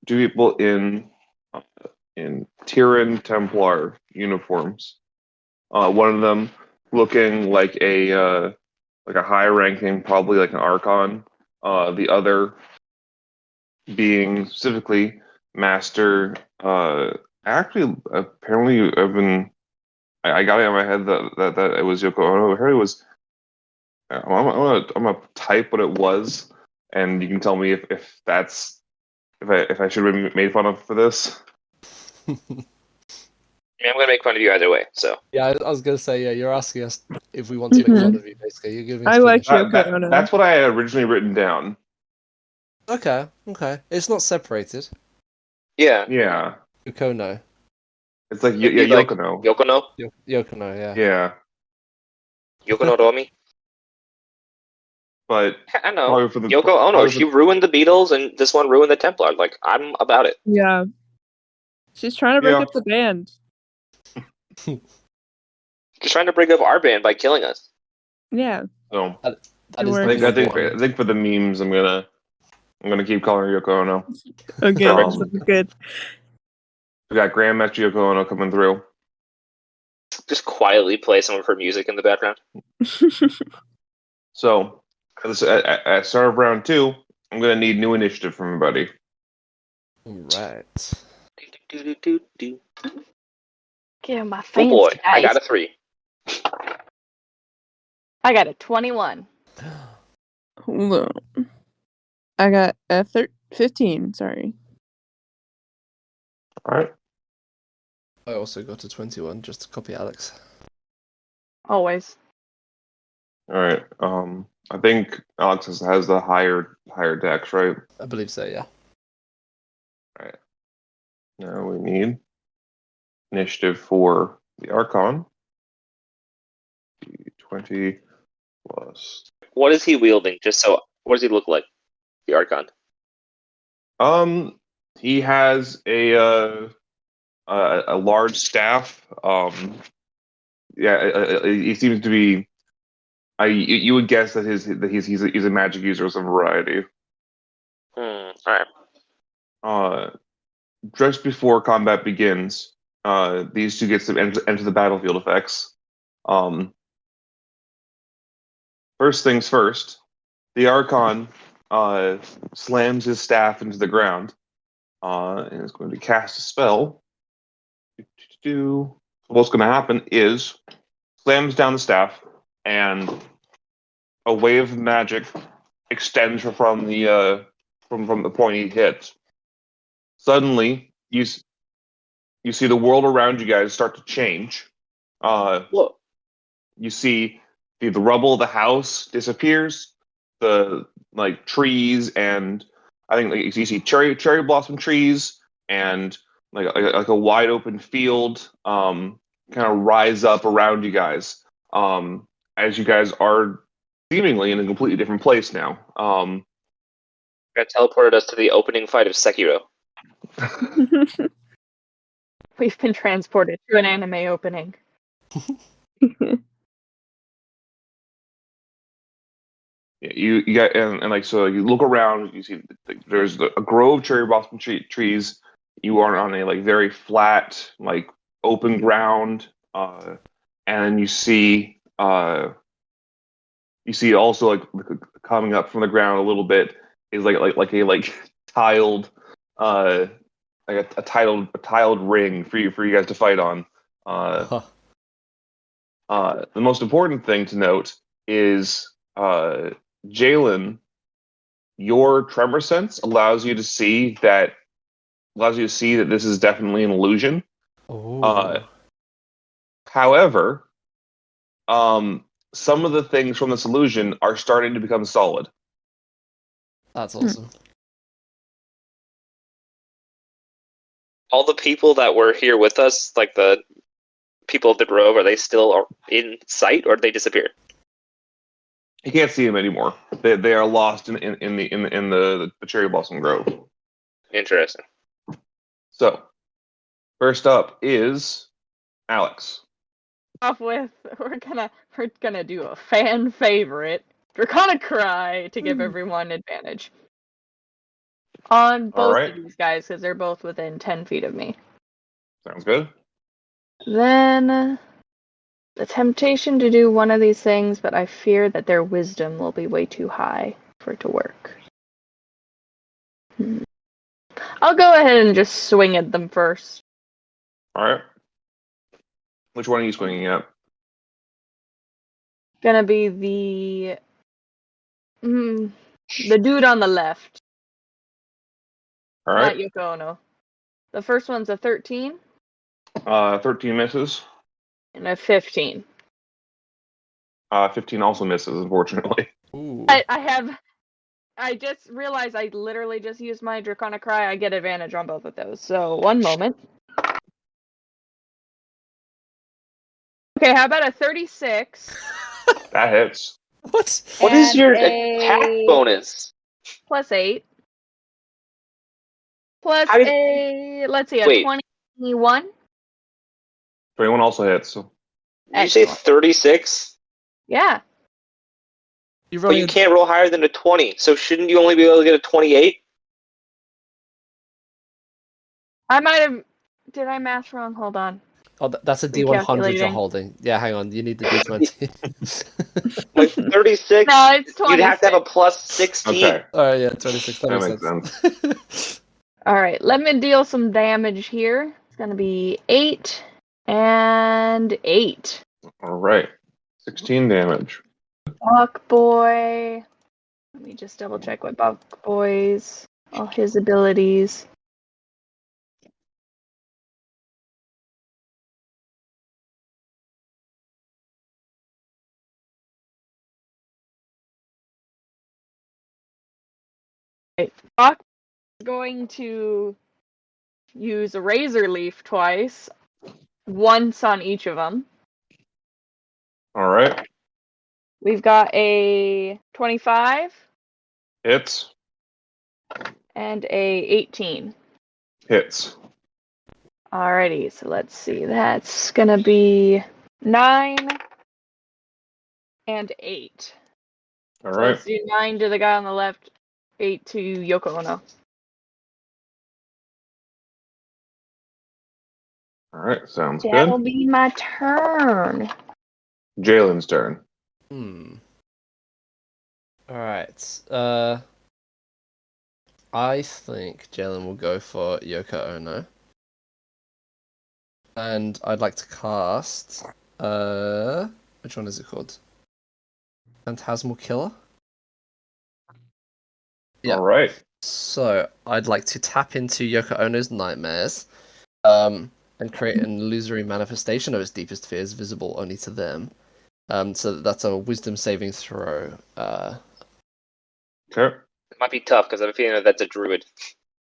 people in Tyran Templar uniforms. One of them looking like a high-ranking, probably like an Archon. The other being specifically Master. Actually, apparently, I got it in my head that it was Yoko Ono. I heard it was. I'm gonna type what it was, and you can tell me if I should have been made fun of for this.
I mean, I'm gonna make fun of you either way. So
Yeah, I was gonna say, yeah, you're asking us if we want to make fun of you, basically. You're giving us
I like
permission.
Yoko Ono.
That's what I had originally written down.
Okay. It's not separated.
yeah,
Yeah,
Yokono.
it's like
It'd be like
Yokono.
Yokono,
Yokono, yeah.
Yeah,
Yokono Romi.
but
I know.
probably for the
Yoko Ono,
probably
she ruined the Beatles, and this one ruined the Templar. Like, I'm about it.
Yeah. She's trying to break
Yeah.
up the band.
She's trying to break up our band by killing us.
Yeah.
so
That
It
is
works.
the
I think
one.
for the memes, I'm gonna keep calling her Yoko Ono.
Okay,
Um,
that's good.
We got Grandmaster Yoko Ono coming through.
Just quietly play some of her music in the background.
So at start of round 2, I'm gonna need new initiative from everybody.
Right.
Do-do-do-do-do.
Get my
Oh
fancy
boy,
dice.
I got a 3.
I got a 21.
Hold on. I got a 15, sorry.
All right.
I also got a 21, just to copy Alex.
Always.
All right. I think Alex has the higher dex, right?
I believe so, yeah.
Now we need initiative for the Archon. 20 plus.
What is he wielding? What does he look like? The Archon.
He has a large staff. He seems to be. You would guess that he's a magic user of some variety.
All right.
Just before combat begins, these two get to enter the battlefield effects. First things first, the Archon slams his staff into the ground and is going to cast a spell. What's going to happen is slams down the staff, and a wave of magic extends from the point he hits. Suddenly, you see the world around you guys start to change.
Whoa.
You see the rubble of the house disappears. The trees, and I think you see cherry blossom trees and like a wide open field kind of rise up around you guys as you guys are seemingly in a completely different place now.
That teleported us to the opening fight of Sekiro.
We've been transported to an anime opening.
Yeah, you got and so you look around, you see there's a grove of cherry blossom trees. You are on a very flat open ground, and you see also coming up from the ground a little bit is a tiled a tiled ring for you guys to fight on. The most important thing to note is Jalen, your tremor sense allows you to see that this is definitely an illusion.
Oh.
However, some of the things from this illusion are starting to become solid.
That's awesome.
All the people that were here with us, like the people of the grove, are they still in sight, or did they disappear?
You can't see them anymore. They are lost in the cherry blossom grove.
Interesting.
So, first up is Alex.
Off with we're gonna do a fan favorite Draconic Cry to give everyone advantage. On both
right.
of these guys, because they're both within 10 feet of me.
Sounds good.
Then the temptation to do one of these things, but I fear that their wisdom will be way too high for it to work. I'll go ahead and just swing at them first.
All right. Which one are you swinging at?
Gonna be the dude on the left.
All
Not
right.
Yoko Ono. The first one's a 13
13 misses.
and a 15.
15 also misses, unfortunately.
Ooh.
I just realized I literally just used my Draconic Cry. I get advantage on both of those. So, one moment. Okay, how about a 36?
That hits.
What?
What is
and
your
a
attack bonus?
plus 8. Plus
How did-
let's see, a
Wait.
21.
21 also hits. So.
Did you say
Excellent.
36?
Yeah.
You
But
rolling?
you can't roll higher than a 20, so shouldn't you only be able to get a 28?
I might have. Did I math wrong? Hold on.
Oh, that's a D100 you're
Recalculating.
holding. Yeah, hang on. You need the D20.
Like 36?
No, it's 26.
You'd have to have a plus 16.
Okay.
Oh yeah, 26. That,
That
makes sense.
All right, let me deal some damage here. It's gonna be 8 and 8.
All right. 16 damage.
Buck Boy. Let me just double check what Buck Boy's all his abilities. Right. Buck is going to use a Razor Leaf twice, once on each of them.
All right.
We've got a 25
Hits.
and a 18.
Hits.
Alrighty, so let's see. That's gonna be 9 and 8.
All
So
right.
let's do 9 to the guy on the left, 8 to Yoko Ono.
All right. Sounds
That'll
good.
be my turn.
Jalen's turn.
Alright. I think Jalen will go for Yoko Ono. And I'd like to cast which one is it called? Phantasmal Killer? Yeah.
All right.
So I'd like to tap into Yoko Ono's nightmares, and create an illusory manifestation of its deepest fears, visible only to them. So that's a Wisdom saving throw.
Okay.
It might be tough because I have a feeling that that's a druid.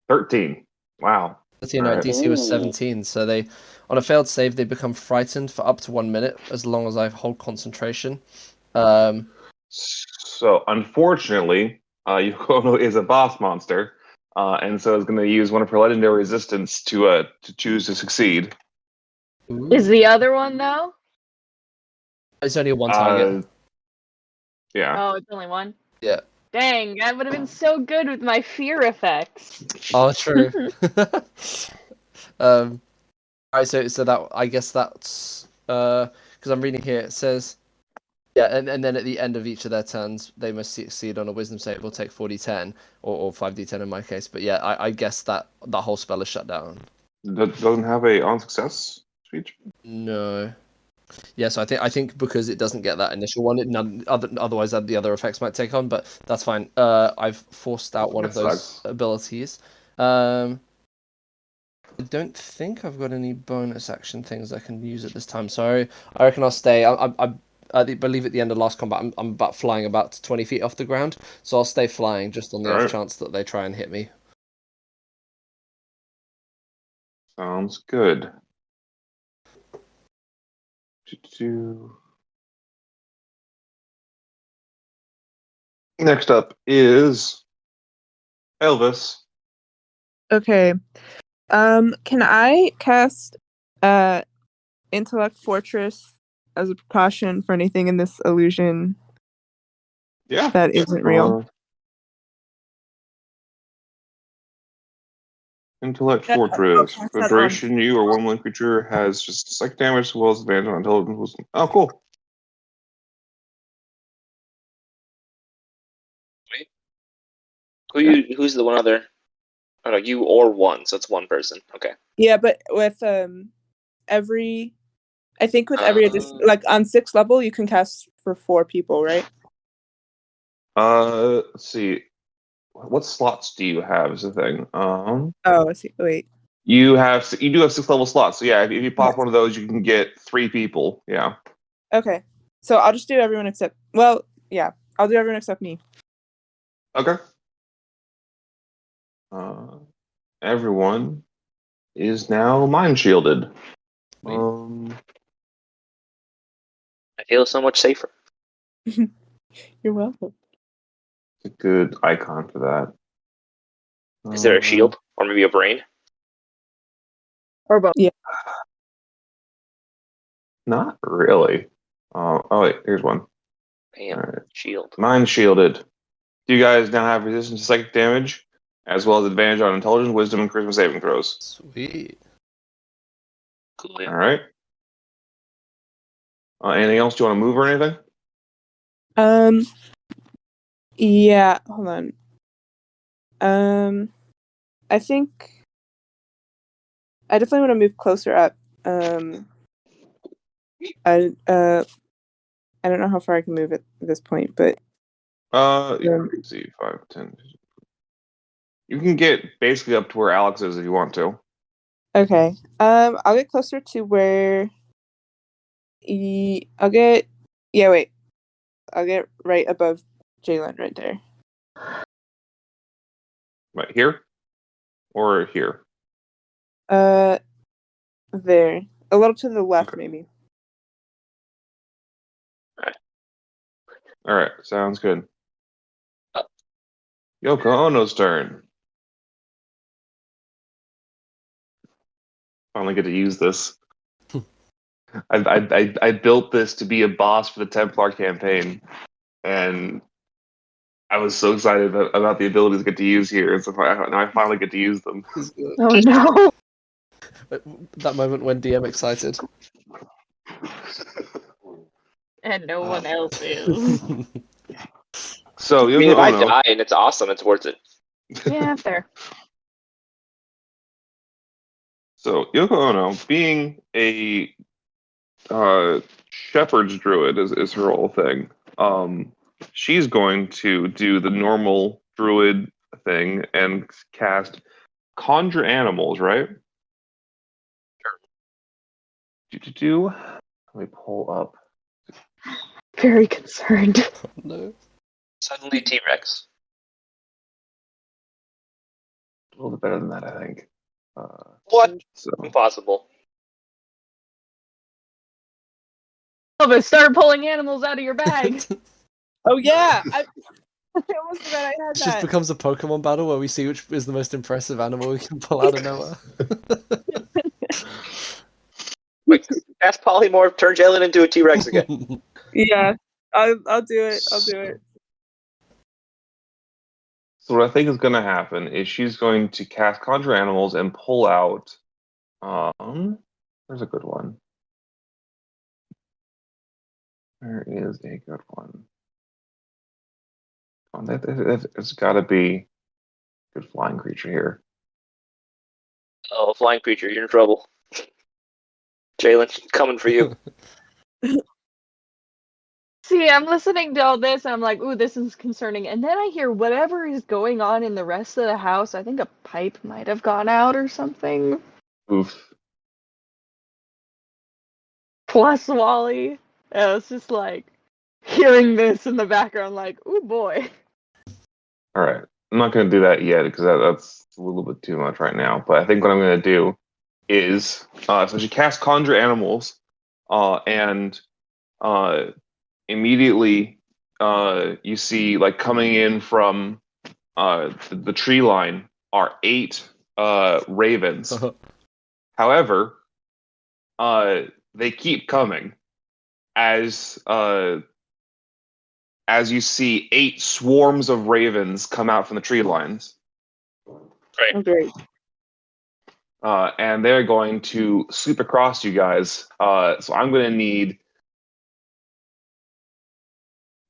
13. Wow.
You know,
Alright.
DC was
Ooh.
17, so they, on a failed save, they become frightened for up to 1 minute as long as I hold concentration.
So, unfortunately, Yoko Ono is a boss monster, and so is going to use one of her legendary resistance to choose to succeed.
Is the other one though?
It's only a one target.
Yeah.
Oh, it's only one?
Yeah.
Dang, that would have been so good with my fear effects.
Oh, true. Alright, so that, I guess that's because I'm reading here. It says, yeah, and then at the end of each of their turns, they must succeed on a Wisdom save. Will take 4d10 or 5d10 in my case. But yeah, I guess that whole spell is shut down.
Doesn't have a on success speech.
No. Yeah, so I think because it doesn't get that initial one, otherwise the other effects might take on. But that's fine. I've forced out one of
That
those
sucks.
abilities. I don't think I've got any bonus action things I can use at this time. So I reckon I'll stay. I believe at the end of last combat, I'm about flying about 20 feet off the ground. So I'll stay flying just on the off
Alright.
chance that they try and hit me.
Sounds good. Next up is Elvis.
Okay. Can I cast Intellect Fortress as a precaution for anything in this illusion
Yeah.
that isn't real?
Intellect
Yeah,
Fortress.
okay,
For
that's
duration, you or one willing creature has just psychic damage as well as advantage on intelligence. Oh, cool.
Who's the one other? Oh no, you or one, so it's one person. Okay.
Yeah, but with every, I think with every addition,
Uh,
like on 6th level, you can cast for 4 people, right?
Let's see. What slots do you have? Is the thing.
Oh, I see. Wait.
You do have 6 level slots. So yeah, if you pop
Yes.
one of those, you can get 3 people. Yeah.
Okay. So I'll just do everyone except. Well, yeah, I'll do everyone except me.
Okay. Everyone is now mind shielded.
Sweet.
I feel so much safer.
You're welcome.
It's a good icon for that.
Is there a shield or maybe a brain?
Or both.
Not really. Oh wait, here's one.
Damn,
All right.
shield.
Mind shielded. You guys now have resistance to psychic damage, as well as advantage on intelligence, wisdom, and charisma saving throws.
Sweet.
Cool.
All
Yeah.
right. Anything else? Do you want to move or anything?
Yeah. Hold on. I think I definitely want to move closer up. I don't know how far I can move at this point, but
Let's see, 5, 10. You can get basically up to where Alex is if you want to.
okay. I'll get closer to where. I'll get. Yeah, wait. I'll get right above Jalen right there.
Right here, or here.
There. A little to the left,
Okay.
maybe.
All right, sounds good. Yoko Ono's turn. Finally get to use this. I built this to be a boss for the Templar campaign, and I was so excited about the abilities I get to use here, and so now I finally get to use them.
It's good.
Oh no.
That moment when DM excited.
And no one else is.
So
I mean,
Yoko
if I
Ono.
die and it's awesome, it's worth it.
Yeah, fair.
So Yoko Ono, being a shepherd's druid is her whole thing. She's going to do the normal druid thing and cast conjure animals, right? Do. Let me pull up.
Very concerned.
No.
Suddenly T-Rex.
A little bit better than that, I think.
What?
So
Impossible.
Elvis, start pulling animals out of your bag.
Oh yeah, I almost forgot I had
It just
that.
becomes a Pokemon battle where we see which is the most impressive animal we can pull out of nowhere.
Wait, cast Polymorph, turn Jalen into a T-Rex again.
Yeah, I'll do it. I'll do it.
So what I think is going to happen is she's going to cast conjure animals and pull out. There's a good one. There is a good one. It's got to be a good flying creature here.
Oh, flying creature, you're in trouble. Jalen, coming for you.
See, I'm listening to all this and I'm like, ooh, this is concerning. And then I hear whatever is going on in the rest of the house. I think a pipe might have gone out or something.
Oof.
Plus Wally. I was just like hearing this in the background, like, ooh boy.
All right. I'm not going to do that yet because that's a little bit too much right now. But I think what I'm going to do is so she casts conjure animals, and immediately you see like coming in from the tree line are 8 ravens. However, they keep coming as you see 8 swarms of ravens come out from the tree lines.
Oh, great.
and they're going to sweep across you guys. So I'm going to need.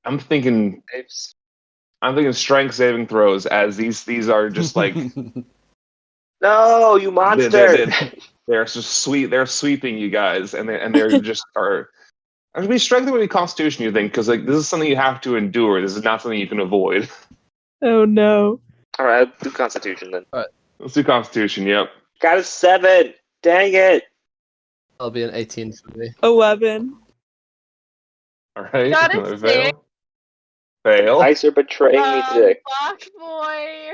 I'm thinking strength saving throws, as these are just like
No, you monster!
they're just they're sweeping you guys, and they're just are. I mean, strength would be constitution, you think, because like this is something you have to endure. This is not something you can avoid.
Oh no.
All right, I'll do Constitution then.
Let's do constitution. Yep.
Got a 7. Dang it!
That'll be an 18 for me.
11.
All right.
Got a
Another
6.
Fail.
Dice are betraying me today.
Bach boy.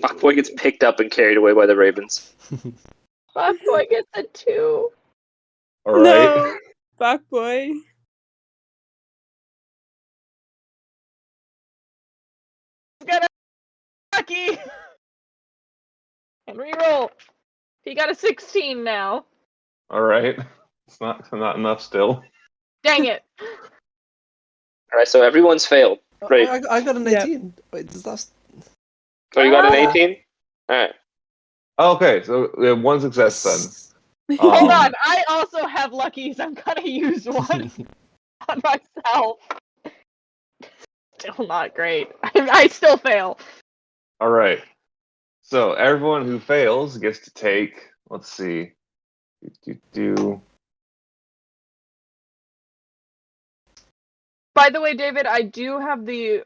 Bach boy gets picked up and carried away by the ravens.
Bach boy gets a 2.
All right.
No. Bach boy.
He's got a lucky. And reroll. He got a 16 now.
All right. It's not enough still.
Dang it.
All right, so everyone's failed. Great.
I got an
Yep.
18. Wait, does that?
So you got an 18? All right.
Okay, so we have one success then.
Hold on. I also have luckies. I'm gonna use one on myself. Still not great. I still fail.
All right. So everyone who fails gets to take. Let's see.
By the way, David, I do have the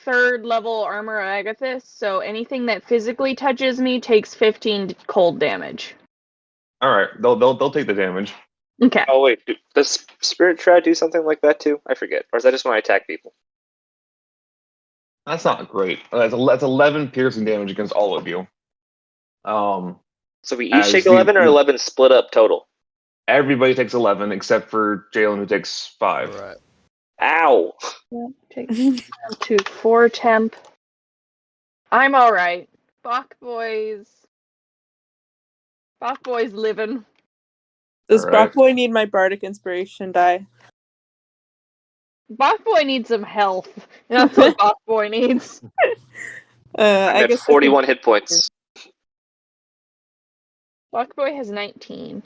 3rd level armor of Agathis, so anything that physically touches me takes 15 cold damage.
All right. They'll take the damage.
Okay.
Oh wait, does Spirit Shroud do something like that too? I forget. Or is that just when I attack people?
That's not great. That's 11 piercing damage against all of you.
So we each
As
take
the-
11 or 11 split up total?
Everybody takes 11 except for Jalen, who takes 5.
Right.
Ow!
Take 2, 4 temp. I'm alright. Bach boys living.
Does
All right.
Bach boy need my bardic inspiration die?
Bach boy needs some health. That's what Bach boy needs.
I'm
I
at
guess
41 hit points.
Bach boy has 19.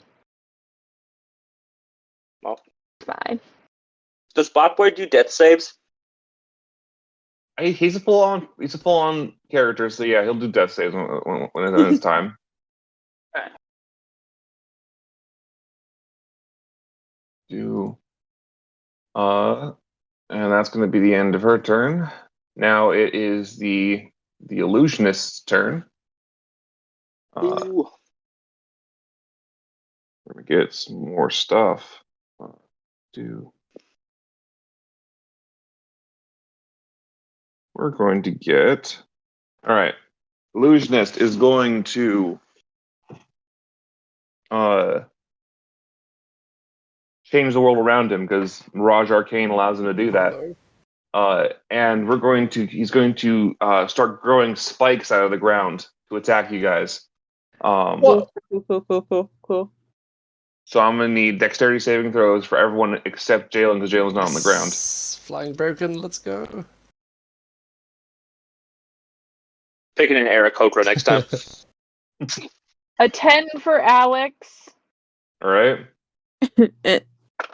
Well,
Fine.
does Botboy do death saves?
He's a full on character, so yeah, he'll do death saves when it's time. And that's going to be the end of her turn. Now it is the illusionist's turn.
Ooh.
Let me get some more stuff. We're going to get. All right, illusionist is going to change the world around him because Mirage Arcane allows him to do that. And he's going to start growing spikes out of the ground to attack you guys.
Cool.
So I'm gonna need dexterity saving throws for everyone except Jalen because Jalen's not on the ground.
Flying broken. Let's go.
Picking an Eric Kokra next time.
A 10 for Alex.
All right.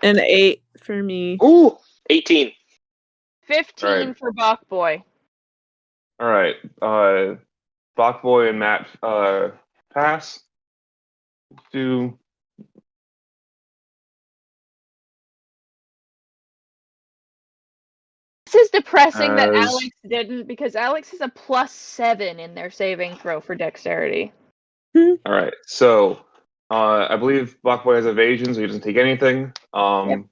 An 8 for me.
Ooh! 18.
15
Right.
for Bach boy.
All right. Bachboy and Matt pass. Do.
This is depressing that
As-
Alex didn't, because Alex has a +7 in their saving throw for dexterity.
All right. So I believe Bachboy has evasion, so he doesn't take anything.
Yep.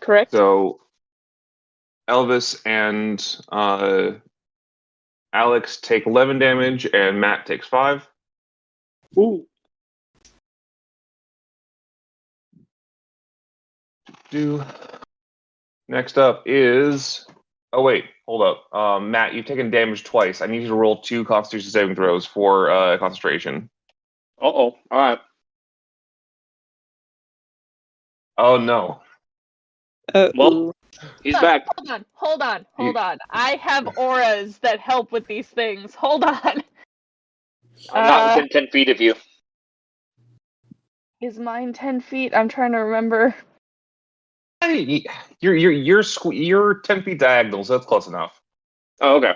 Correct?
So Elvis and Alex take 11 damage, and Matt takes 5.
Ooh.
Next up is. Oh wait, hold up. Matt, you've taken damage twice. I need you to roll 2 Constitution saving throws for concentration.
Uh-oh. Alright.
Oh no.
Well, He's back.
Hold on. I have auras that help with these things. Hold on.
I'm not within 10 feet of you.
Is mine 10 feet? I'm trying to remember.
Hey, you're 10 feet diagonal, so that's close enough.
Oh, okay.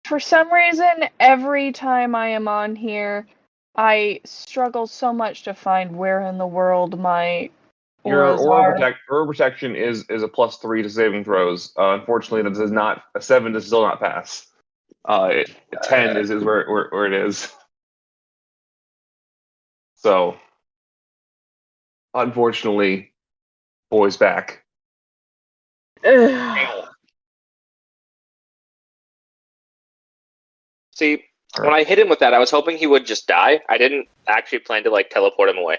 For some reason, every time I am on here, I struggle so much to find where in the world my
Your
auras are.
aura protection is a +3 to saving throws. Unfortunately, that does not a 7 does still not pass. 10 is where it is. So, unfortunately, boy's back.
Ugh.
See, when I hit him with that, I was hoping he would just die. I didn't actually plan to like teleport him away.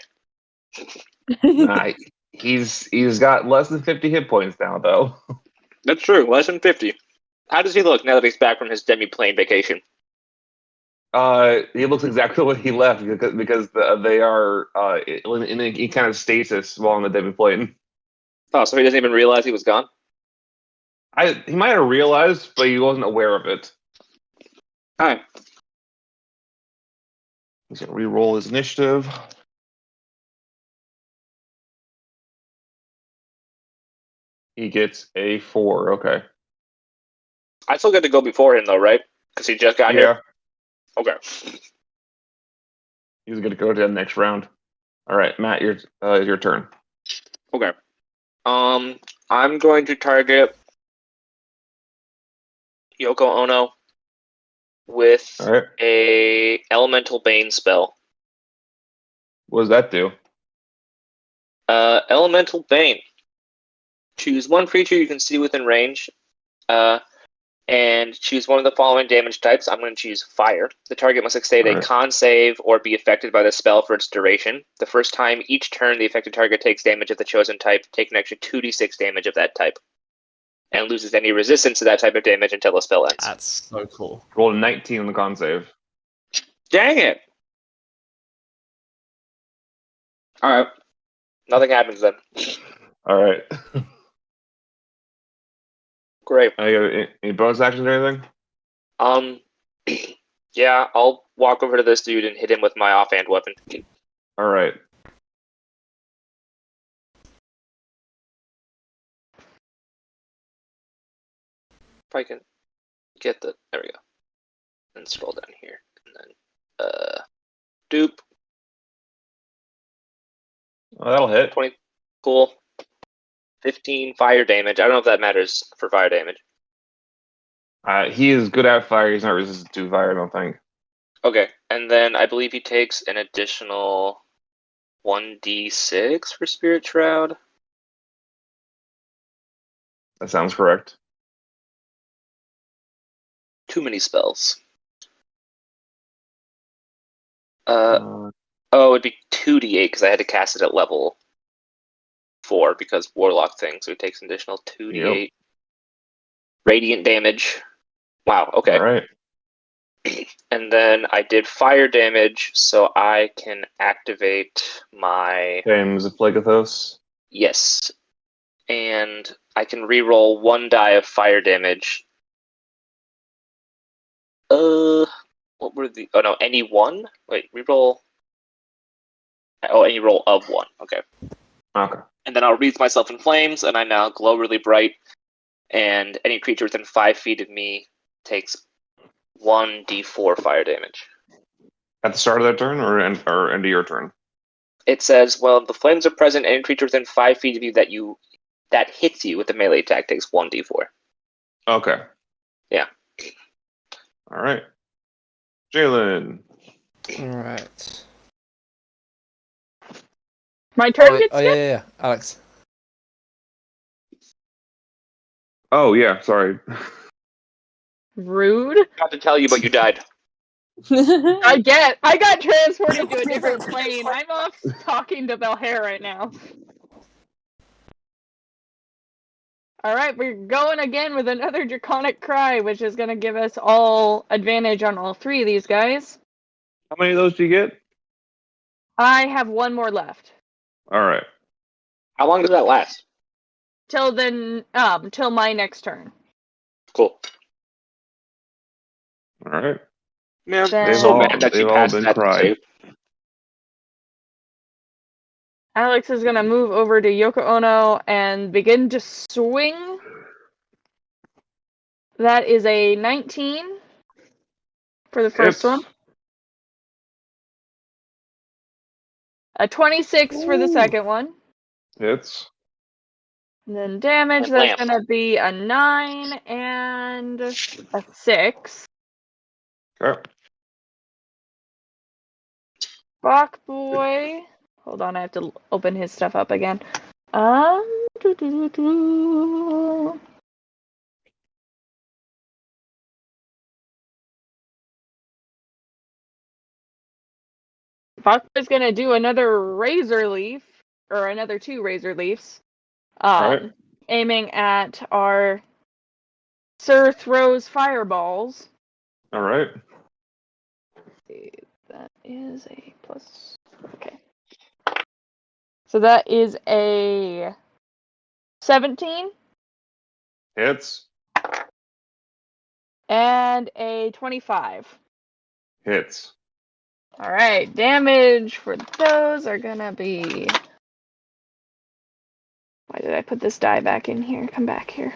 He's got less than 50 hit points now, though.
That's true, less than 50. How does he look now that he's back from his demi-plane vacation?
He looks exactly what he left because they are in a kind of stasis while on the demi-plane.
Oh, so he doesn't even realize he was gone?
He might have realized, but he wasn't aware of it.
Alright.
He's gonna re-roll his initiative. He gets a 4. Okay.
I still get to go before him, though, right? Because he just got here? Okay.
He's going to go to the next round. All right, Matt, your turn.
Okay. I'm going to target Yoko Ono with
All right.
a Elemental Bane spell.
What does that do?
Elemental Bane. Choose one creature you can see within range, and choose one of the following damage types. I'm going to choose Fire. The target must succeed a con save or be affected by the spell for its duration. The first time each turn the affected target takes damage of the chosen type, take an extra 2d6 damage of that type, and loses any resistance to that type of damage until the spell ends.
That's so cool.
Roll a 19 on the con save.
Dang it! Alright. Nothing happens then.
All right.
Great.
Any bonus actions or anything?
Yeah, I'll walk over to this dude and hit him with my offhand weapon.
All right.
If I can get the... There we go. And scroll down here. And then, dupe.
Oh, that'll hit.
20. Cool. 15 fire damage. I don't know if that matters for fire damage.
He is good at fire. He's not resistant to fire, I don't think.
Okay, and then I believe he takes an additional 1d6 for Spirit Shroud.
That sounds correct.
Too many spells. Oh, it'd be 2d8 because I had to cast it at level 4 because Warlock thing, so it takes an additional 2d8.
Yep.
Radiant damage. Wow, okay.
All right.
And then I did fire damage, so I can activate my...
James of Phlegethos.
Yes. And I can reroll 1 die of fire damage. What were the... Oh, no, any one? Wait, reroll... Oh, any roll of 1. Okay.
Okay.
And then I'll wreath myself in flames, and I now glow really bright. And any creature within 5 feet of me takes 1d4 fire damage.
At the start of that turn, or end of your turn?
It says, well, the flames are present, any creature within 5 feet of you that hits you with a melee attack takes 1d4.
Okay.
Yeah.
All right. Jalen.
All right.
My turn gets skipped?
Yeah. Alex.
Oh, yeah, sorry.
Rude.
Not to tell you, but you died.
I got transported to a different plane. I'm off talking to Belhair right now. Alright, we're going again with another Draconic Cry, which is going to give us all advantage on all 3 of these guys.
How many of those do you get?
I have 1 more left.
All right.
How long does that last?
till then, till my next turn.
Cool.
All right.
Yeah,
Then-
so
all-
bad that
they've
you
all
passed
been
that
cried.
save.
Alex is gonna move over to Yoko Ono and begin to swing. That is a 19 for the first
Hits.
one. A 26 for the
Ooh.
second one.
Hits.
And then damage,
And
that's
lamp.
gonna be a 9 and a 6.
Okay.
Bach boy. Hold on, I have to open his stuff up again. Doo-doo-doo-doo. Bach boy's gonna do another razor leaf, or another 2 razor leafs.
Alright.
Aiming at our Sir Throws fireballs.
All right.
That is a plus. Okay. So that is a 17
Hits.
and a 25.
Hits.
All right, damage for those are gonna be. Why did I put this die back in here? Come back here.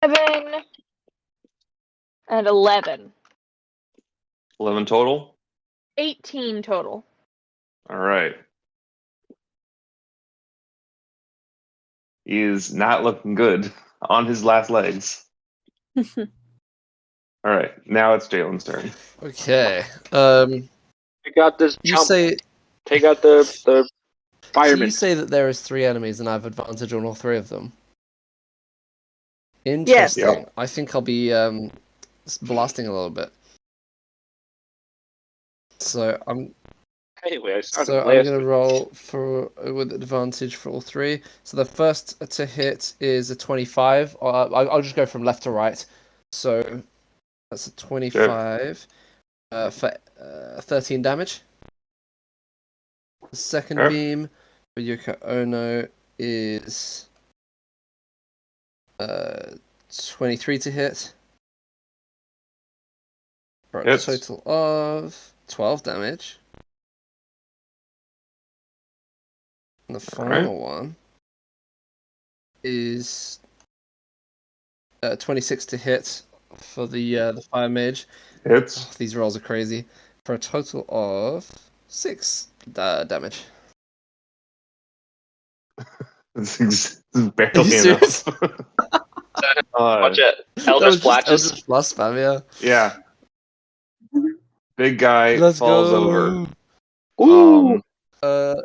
Seven and 11.
11 total.
18 total.
All right. He is not looking good on his last legs. All right. Now it's Jalen's turn.
Okay.
Take out this
You
jump.
say
Take out the
so
fireman.
you say that there is 3 enemies and I have advantage on all 3 of them. Interesting.
Yep.
I think I'll be blasting a little bit. So I'm
Anyway, I started
So I'm
last.
going to roll for with advantage for all 3. So the first to hit is a 25. I'll just go from left to right. So that's a 25 for 13 damage. The second
Okay.
beam for Yoko Ono is 23 to hit. For a
Hits.
total of 12 damage. And the final one is 26 to hit for the fire mage.
Hits.
Oh, these rolls are crazy. For a total of 6 damage.
This is barely
Are you
enough.
serious?
Watch it.
That
Elder
was just
splashes.
Eldritch Blast spam, yeah.
Yeah. Big guy
Let's
falls
go.
over.
Ooh.
Uh,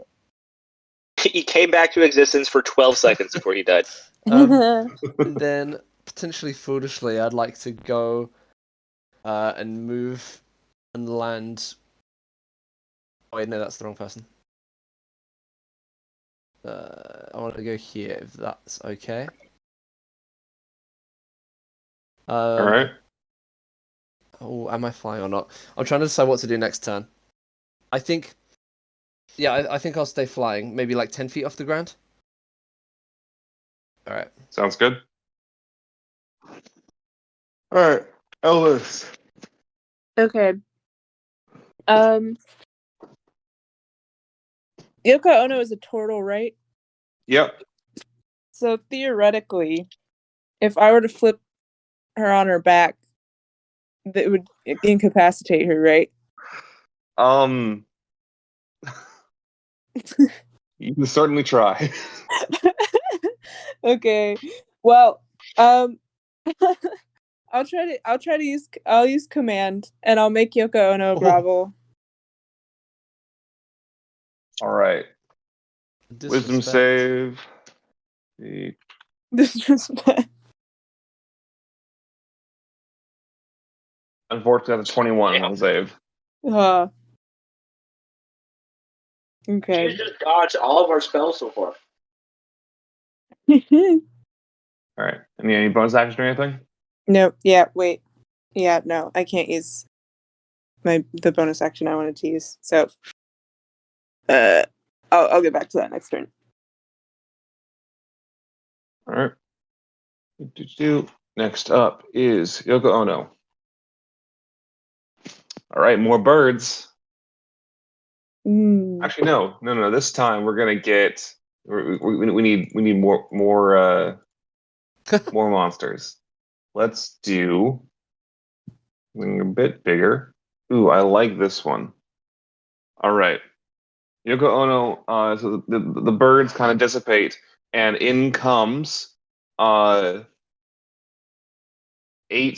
He came back to existence for 12 seconds before he died.
and then potentially foolishly, I'd like to go and move and land. Oh, wait, no, that's the wrong person. I want to go here if that's okay.
All right.
Oh, am I flying or not? I'm trying to decide what to do next turn. I think. Yeah, I think I'll stay flying. Maybe like 10 feet off the ground. All right.
Sounds good. All right. Elvis.
Okay. Yoko Ono is a turtle, right?
Yep.
So theoretically, if I were to flip her on her back, that would incapacitate her, right?
You can certainly try.
Okay. Well, I'll use command and I'll make Yoko Ono grovel.
All right. Wisdom
Disrespect.
save. The
Disrespect.
unfortunately, that's a 21 on save.
Okay.
She's just dodged all of our spells so far.
All right. Any bonus action or anything?
No, yeah, wait. Yeah, no, I can't use the bonus action I wanted to use. So I'll get back to that next turn.
All right. Next up is Yoko Ono. All right, more birds. Actually, no. This time we're gonna get. We need more more monsters. Let's do something a bit bigger. Ooh, I like this one. All right, Yoko Ono. So the birds kind of dissipate, and in comes 8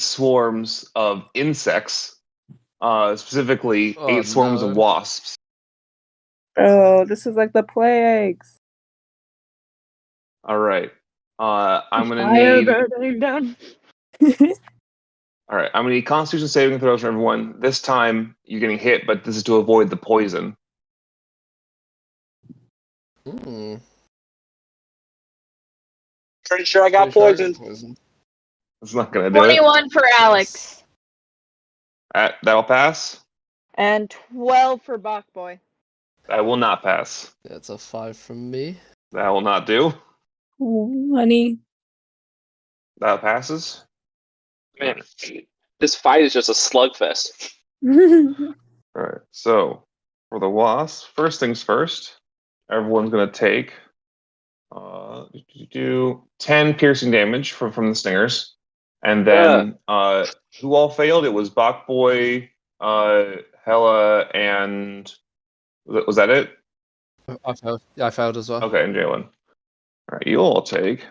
swarms of insects. Specifically, 8 swarms of wasps.
Oh, this is like the plagues.
All right. I'm gonna
Fire
need.
burning down.
All right, I'm gonna need Constitution saving throws from everyone. This time you're getting hit, but this is to avoid the poison.
Mm.
Pretty sure I got poisoned.
It's not gonna do it.
21 for Alex.
That'll pass.
And 12 for Bachboy.
That will not pass.
That's a 5 from me.
That will not do.
Oh, honey.
That passes.
Man, this fight is just a slugfest.
All right. So for the wasp, first things first. Everyone's gonna take 10 piercing damage from the stingers, and then who all failed? It was Bachboy, Hella, and was that it?
I failed. Yeah, I failed as well.
Okay, and Jalen. All right, you all take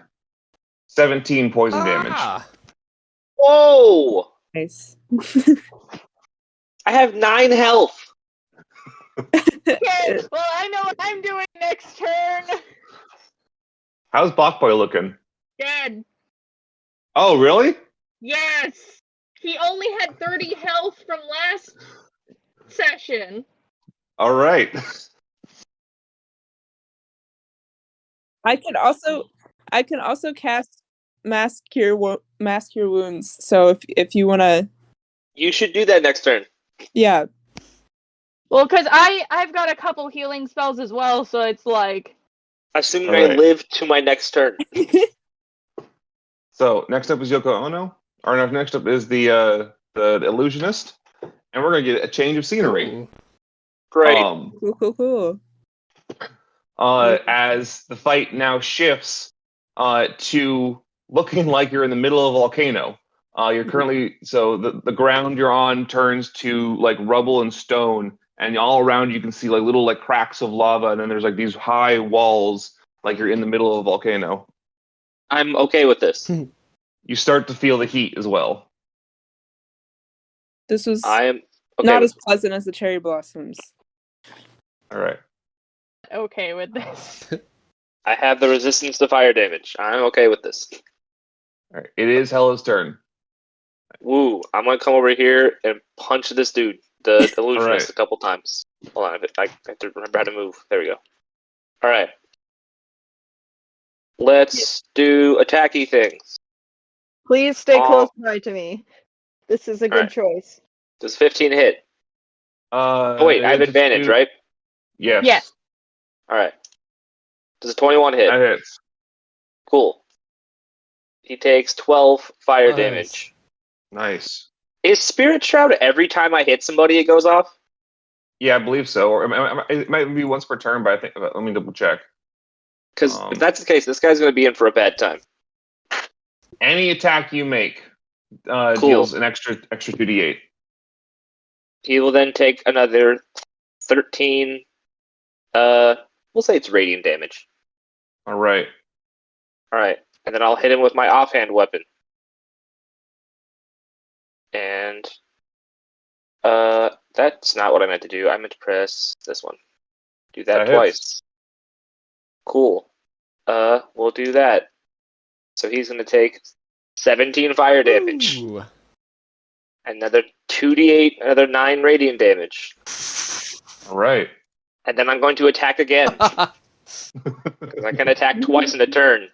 17 poison damage.
Whoa!
Nice.
I have 9 health.
Okay, well, I know what I'm doing next turn.
How's Bachboy looking?
Good.
Oh, really?
Yes. He only had 30 health from last session.
All right.
I can also cast Mass Cure Wounds. So if you want to,
You should do that next turn.
yeah.
Well, because I've got a couple healing spells as well, so it's like.
Assuming
All
I
right.
live to my next turn.
So next up is Yoko Ono. Or no, next up is the illusionist, and we're gonna get a change of scenery.
Ooh.
Great.
Cool.
As the fight now shifts to looking like you're in the middle of a volcano. You're currently the ground you're on turns to like rubble and stone, and all around you can see like little like cracks of lava, and then there's like these high walls, like you're in the middle of a volcano.
I'm okay with this.
You start to feel the heat as well.
This was
I am okay
not
with
as pleasant as the cherry blossoms.
All right.
Okay with this.
I have the resistance to fire damage. I'm okay with this.
All right. It is Hella's turn.
Woo! I'm gonna come over here and punch this dude, the illusionist,
right.
a couple times. Hold on, I have to remember how to move. There we go. All right. Let's do attacky things.
Please stay close by to me. This is a good
Alright.
choice.
Does 15 hit? Oh wait, I have
just
advantage,
do-
right?
Yes.
Yes.
All right. Does a 21 hit?
That hits.
Cool. He takes 12 fire
Nice.
damage.
Nice.
Is Spirit Shroud every time I hit somebody it goes off?
Yeah, I believe so. Or it might be once per turn, but I think let me double check.
Because if that's the case, this guy's going to be in for a bad time.
Any attack you make
Cool.
deals an extra 2d8.
He will then take another 13. We'll say it's radiant damage.
All right.
All right, and then I'll hit him with my offhand weapon. And that's not what I meant to do. I meant to press this one. Do that
That
twice.
hits.
Cool. We'll do that. So he's going to take 17 fire damage.
Ooh.
Another 2d8, another 9 radiant damage.
All right.
And then I'm going to attack again. 'Cause I can attack twice in a turn.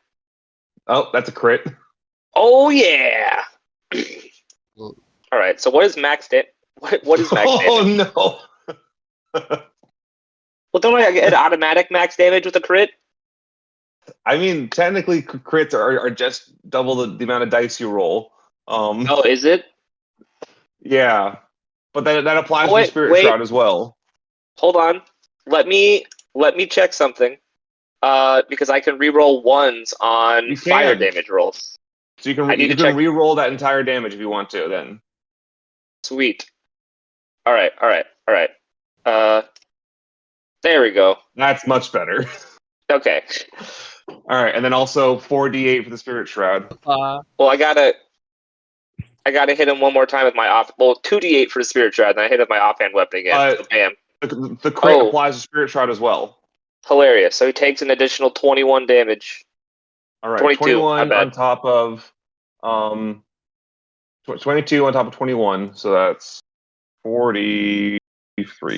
Oh, that's a crit.
Oh, yeah!
Well-
Alright, so what is max damage? What is max damage?
Oh no.
Well, don't I get automatic max damage with a crit?
I mean, technically, crits are just double the amount of dice you roll.
Oh, is it?
Yeah, but that applies
Oh,
to Spirit Shroud as well.
Hold on. Let me check something. Because I can reroll ones on
You
fire
can.
damage rolls.
So you can
I need to check.
re-roll that entire damage if you want to. Then
Sweet. All right. There we go.
that's much better.
Okay.
All right, and then also 4d8 for the Spirit Shroud.
Well, I gotta hit him one more time with my off. Well, 2d8 for the Spirit Shroud, and I hit him with my offhand weapon again. So bam.
The crit applies to Spirit Shroud as well.
Hilarious. So he takes an additional 21 damage.
All right,
22,
21 on top of 22 on top of 21, so that's 43.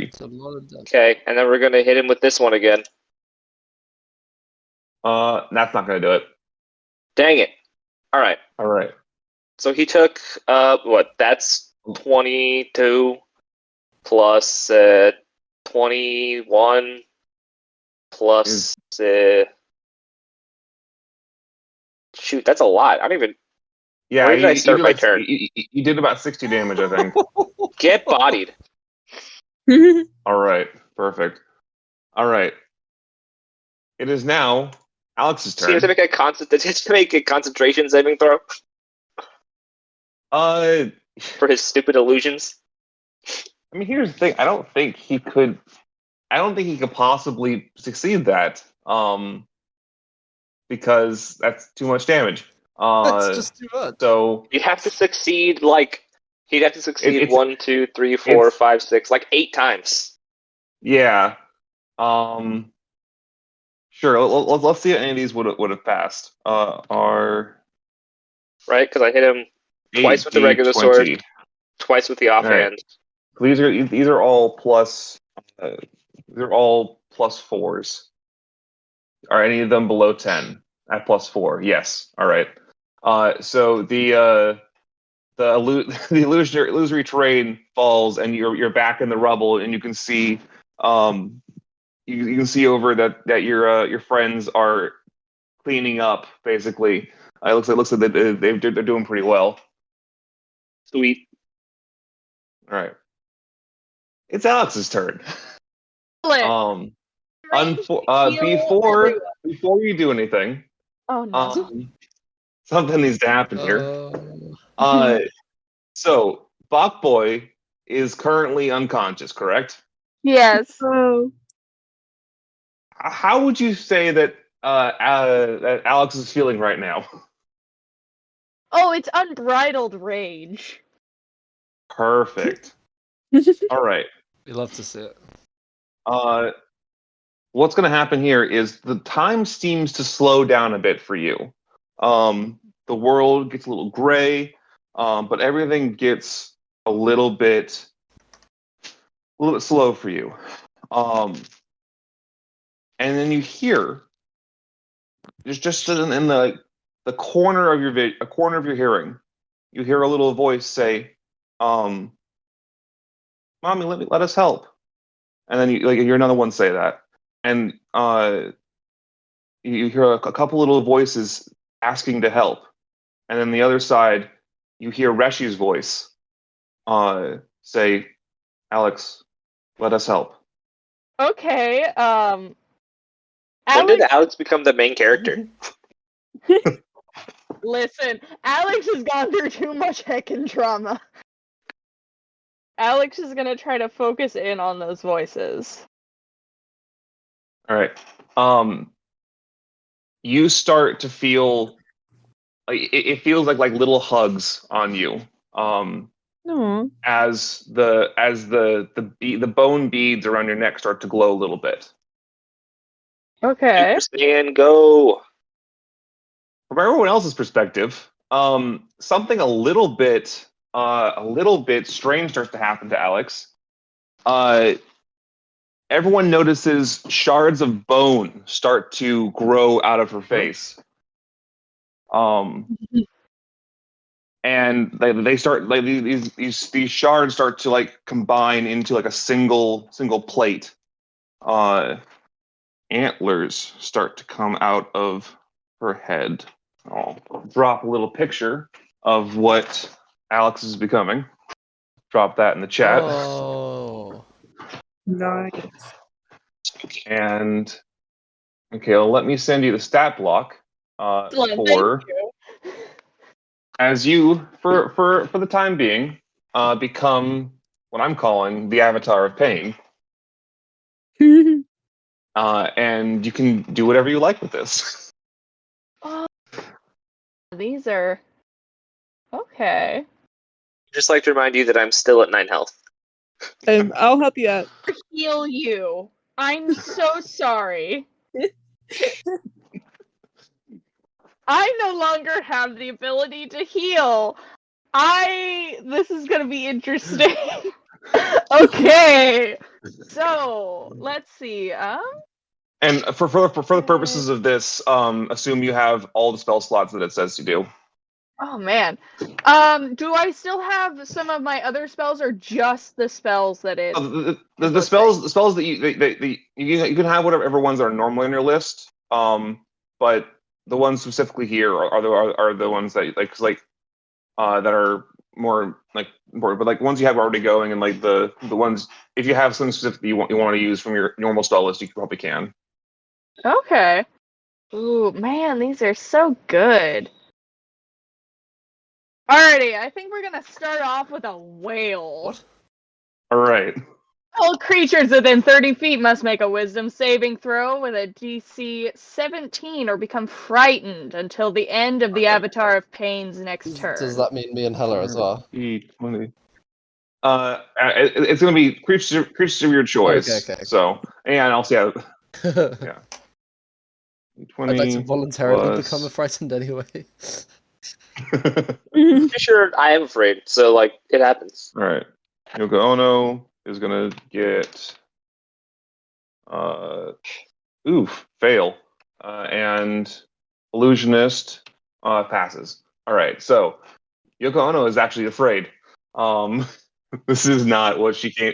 It's a lot of damage.
Okay, and then we're gonna hit him with this one again.
That's not gonna do it.
Dang it. All right.
All right.
So he took what? That's 22 plus 21 plus shoot, that's a lot. I don't even.
Yeah,
Where did I start my
like,
turn?
You did about 60 damage, I think.
Get bodied.
All right, perfect. All right. It is now Alex's
So you
turn.
have to make a concentration saving throw for his stupid illusions.
I mean, here's the thing. I don't think he could possibly succeed that. Because that's too much damage.
That's just too much.
So
You'd have to succeed like he'd have to succeed
It's-
1, 2, 3, 4, 5, 6, like 8 times.
yeah. Sure. Let's see if any of these would have passed. Are
Right? Because I hit him
8,
twice with the regular
20.
sword, twice with the offhand.
These are all plus. These are all plus 4s. Are any of them below 10 at plus 4? Yes. All right. So the illusory terrain falls, and you're back in the rubble, and you can see you can see over that your friends are cleaning up. Basically, it looks like they're doing pretty well.
Sweet.
All right. It's Alex's turn. Before you do anything,
Oh no.
something needs to happen here. So Bok Boy is currently unconscious, correct?
Yes.
Oh.
How would you say that that Alex is feeling right now?
Oh, it's unbridled rage.
Perfect. All right.
We love to see it.
What's going to happen here is the time seems to slow down a bit for you. The world gets a little gray, but everything gets a little bit slow for you. And then you hear, just in the corner of your hearing, you hear a little voice say, "Mommy, let us help." And then you hear another one say that, and you hear a couple little voices asking to help, and then the other side, you hear Reshi's voice say, "Alex, let us help."
Okay.
When
Alex,
did Alex become the main character?
listen. Alex has gone through too much heckin' trauma. Alex is gonna try to focus in on those voices.
All right. You start to feel like it feels like little hugs on you.
No.
As the bone beads around your neck start to glow a little bit.
Okay.
Super Saiyan, go!
From everyone else's perspective, something a little bit strange starts to happen to Alex. Everyone notices shards of bone start to grow out of her face. And they start these shards start to combine into a single plate. antlers start to come out of her head. I'll drop a little picture of what Alex is becoming. Drop that in the chat.
Oh.
Nice.
And okay, well, let me send you the stat block
Excellent,
for
thank you.
as you for the time being become what I'm calling the Avatar of Pain. And you can do whatever you like with this.
Oh, these are okay.
Just like to remind you that I'm still at 9 health.
I'll help you out.
Heal you. I'm so sorry. I no longer have the ability to heal. This is gonna be interesting. Okay. So let's see.
And for the purposes of this, assume you have all the spell slots that it says you do.
Oh man. Do I still have some of my other spells, or just the spells that it?
The spells that you can have whatever ones that are normally on your list. But the ones specifically here are the ones that that are more important, but like ones you have already going, and like the ones, if you have something specific that you want to use from your normal spell list, you probably can.
Okay. Ooh, man, these are so good. Alrighty, I think we're gonna start off with a whale.
All right.
All creatures within 30 feet must make a wisdom saving throw with a DC 17 or become frightened until the end of the Avatar of Pain's next turn.
Does that mean me and Hella as well?
20. It's going to be creatures of your choice.
Okay.
So, and also, yeah. 20
I'd like to voluntarily
plus...
become a frightened anyway.
Pretty sure I am afraid, so like it happens.
All right. Yoko Ono is going to get fail. And Illusionist passes. All right. So, Yoko Ono is actually afraid. This is not what she came.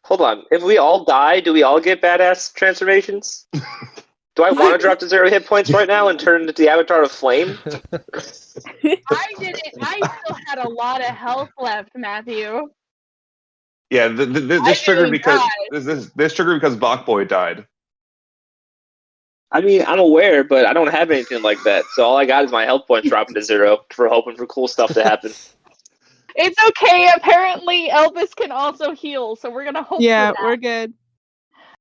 Hold on. If we all die, do we all get badass transformations? Do I want to drop to 0 hit points right now and turn into the Avatar of Flame?
I didn't. I still had a lot of health left, Matthew.
Yeah, this triggered because this triggered because Bachboy died.
I mean, I'm aware, but I don't have anything like that. So all I got is my health points dropping to 0 for hoping for cool stuff to happen.
It's okay. Apparently, Elvis can also heal, so we're gonna hope.
Yeah,
for that.
we're good.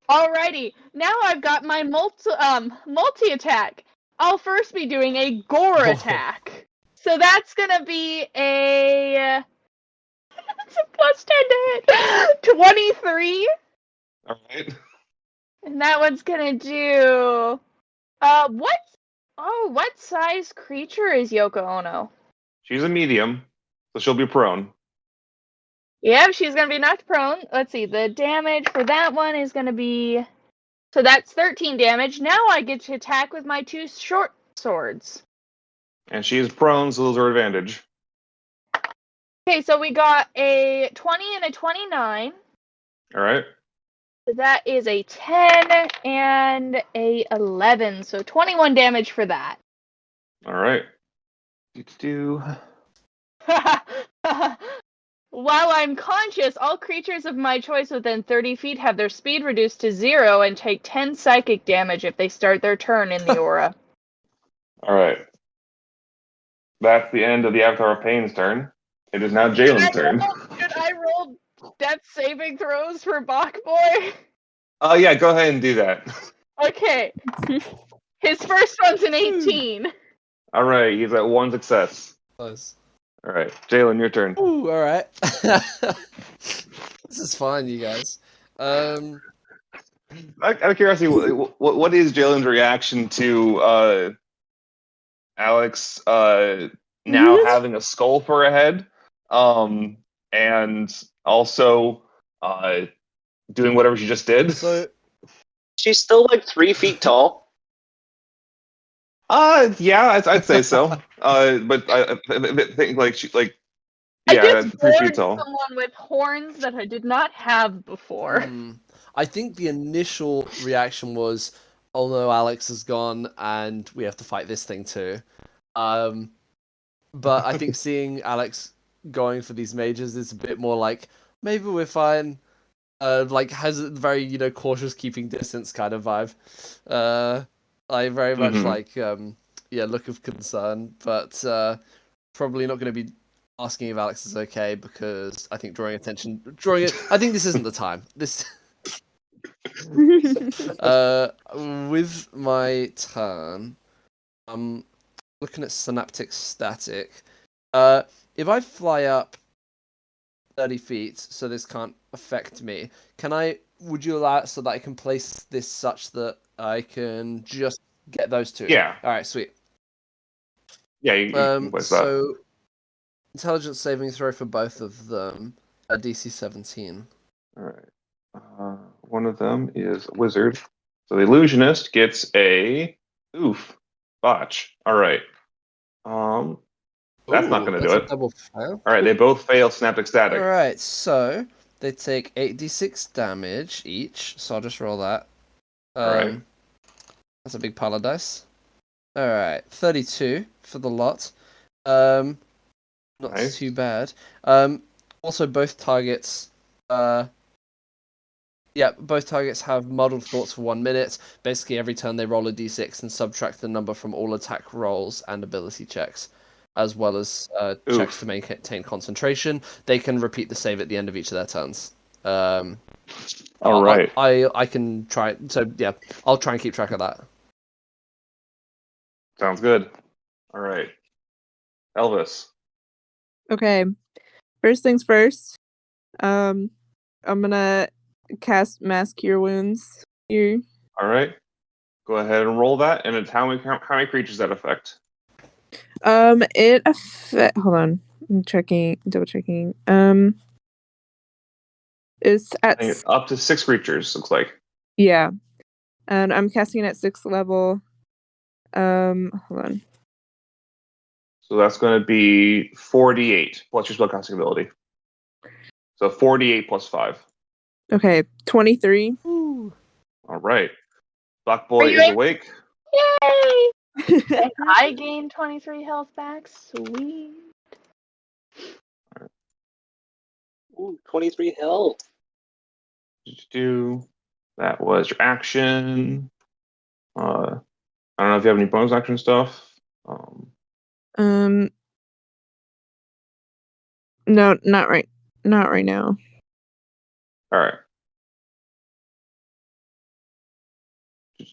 Alrighty, now I've got my multi attack. I'll first be doing a gore attack. So that's gonna be a that's a plus 10 to hit. 23.
Alright.
And that one's gonna do what size creature is Yoko Ono?
She's a medium, so she'll be prone.
Yep, she's gonna be knocked prone. Let's see, the damage for that one is gonna be, so that's 13 damage. Now I get to attack with my 2 short swords.
And she's prone, so those are advantage.
Okay, so we got a 20 and a 29.
Alright.
So that is a 10 and a 11, so 21 damage for that.
Alright.
While I'm conscious, all creatures of my choice within 30 feet have their speed reduced to 0 and take 10 psychic damage if they start their turn in the aura.
Alright. That's the end of the Avatar of Pain's turn. It is now Jalen's turn.
Should I roll death saving throws for Bachboy?
Oh, yeah, go ahead and do that.
Okay. His first one's an 18.
Alright, he's at 1 success.
Nice.
Alright, Jalen, your turn.
Ooh, alright. This is fine, you guys.
Out of curiosity, what is Jalen's reaction to Alex now having a skull for a head, and also doing whatever she just did?
So
She's still like 3 feet tall.
Yeah, I'd say so. But I think
I
3
just
feet
bored
tall.
someone with horns that I did not have before.
I think the initial reaction was, "Oh no, Alex is gone, and we have to fight this thing too." But I think seeing Alex going for these mages is a bit more like maybe we're fine. Like has a very cautious keeping distance kind of vibe. I very much like look of concern, but probably not going to be asking if Alex is okay because I think I think this isn't the time. This with my turn, I'm looking at synaptic static. If I fly up 30 feet, so this can't affect me, would you allow it so that I can place this such that I can just get those two?
Yeah.
All right, sweet.
Yeah, you can place that.
So intelligence saving throw for both of them, DC 17.
All right. One of them is a wizard. So the illusionist gets a botch. All right. That's not going to do it.
Double fail.
All right, they both fail synaptic static.
All right, so they take 8d6 damage each. So I'll just roll that.
All right.
That's a big pile of dice. All right, 32 for the lot. Not
Nice.
too bad. Also, both targets. Both targets have muddled thoughts for 1 minute. Basically, every turn they roll a d6 and subtract the number from all attack rolls and ability checks, as well as checks to maintain concentration. They can repeat the save at the end of each of their turns.
All right.
I can try. So yeah, I'll try and keep track of that.
Sounds good. All right. Elvis.
Okay. First things first. I'm gonna cast Mass Cure Wounds here.
All right. Go ahead and roll that. And it's how many creatures that affect?
Hold on. I'm double checking. It's at
I think it's up to 6 creatures, looks like.
yeah. And I'm casting it at 6th level. Hold on.
So that's going to be 48 plus your spellcasting ability. So 48 plus 5.
Okay, 23.
All right. Black Boy is awake.
Yay! And I gained 23 health back. Sweet.
Ooh, 23 health.
That was your action. I don't know if you have any bonus action stuff.
No, not right now.
All right.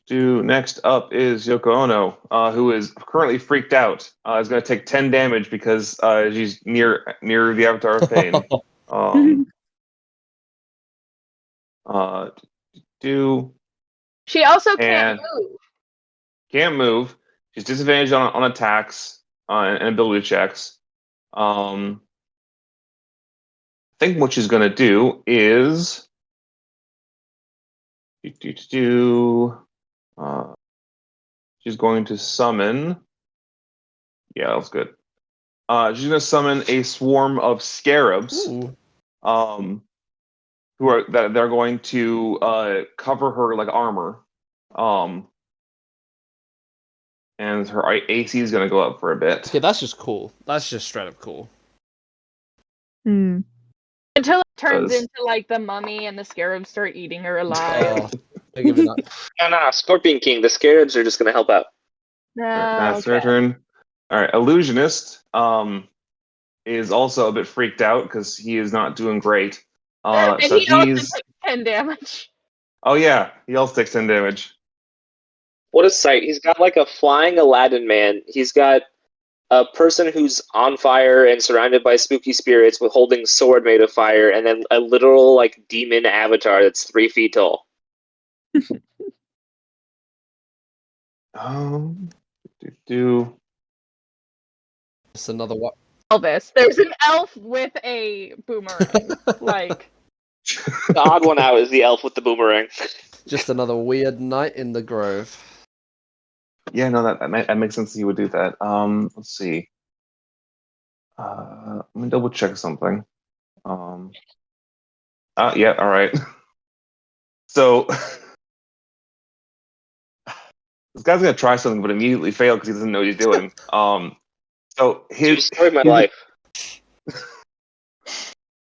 Next up is Yoko Ono, who is currently freaked out. Is going to take 10 damage because she's near the Avatar of Pain.
She also can't move.
Can't move. She's disadvantaged on attacks and ability checks. I think what she's going to do is she's going to summon. Yeah, that's good. She's going to summon a swarm of scarabs.
Ooh.
They're going to cover her like armor. And her AC is going to go up for a bit.
Okay, that's just cool. That's just straight up cool.
Until it turns into like the mummy and the scarabs start eating her alive.
No, Scorpion King. The scarabs are just going to help out.
That's their turn. All right, Illusionist is also a bit freaked out because he is not doing great.
And
so
he also takes 10 damage.
Oh yeah, he also takes 10 damage.
What a sight. He's got like a flying Aladdin man. He's got a person who's on fire and surrounded by spooky spirits with holding sword made of fire, and then a literal like demon avatar that's 3 feet tall.
Just another what?
Elvis. There's an elf with a boomerang. Like
the odd one out is the elf with the boomerang.
Just another weird night in the grove.
Yeah, no, that makes sense that you would do that. Let's see. Let me double check something. Yeah, all right. So this guy's gonna try something, but immediately fail because he doesn't know what he's doing. So
Dude, story of my life.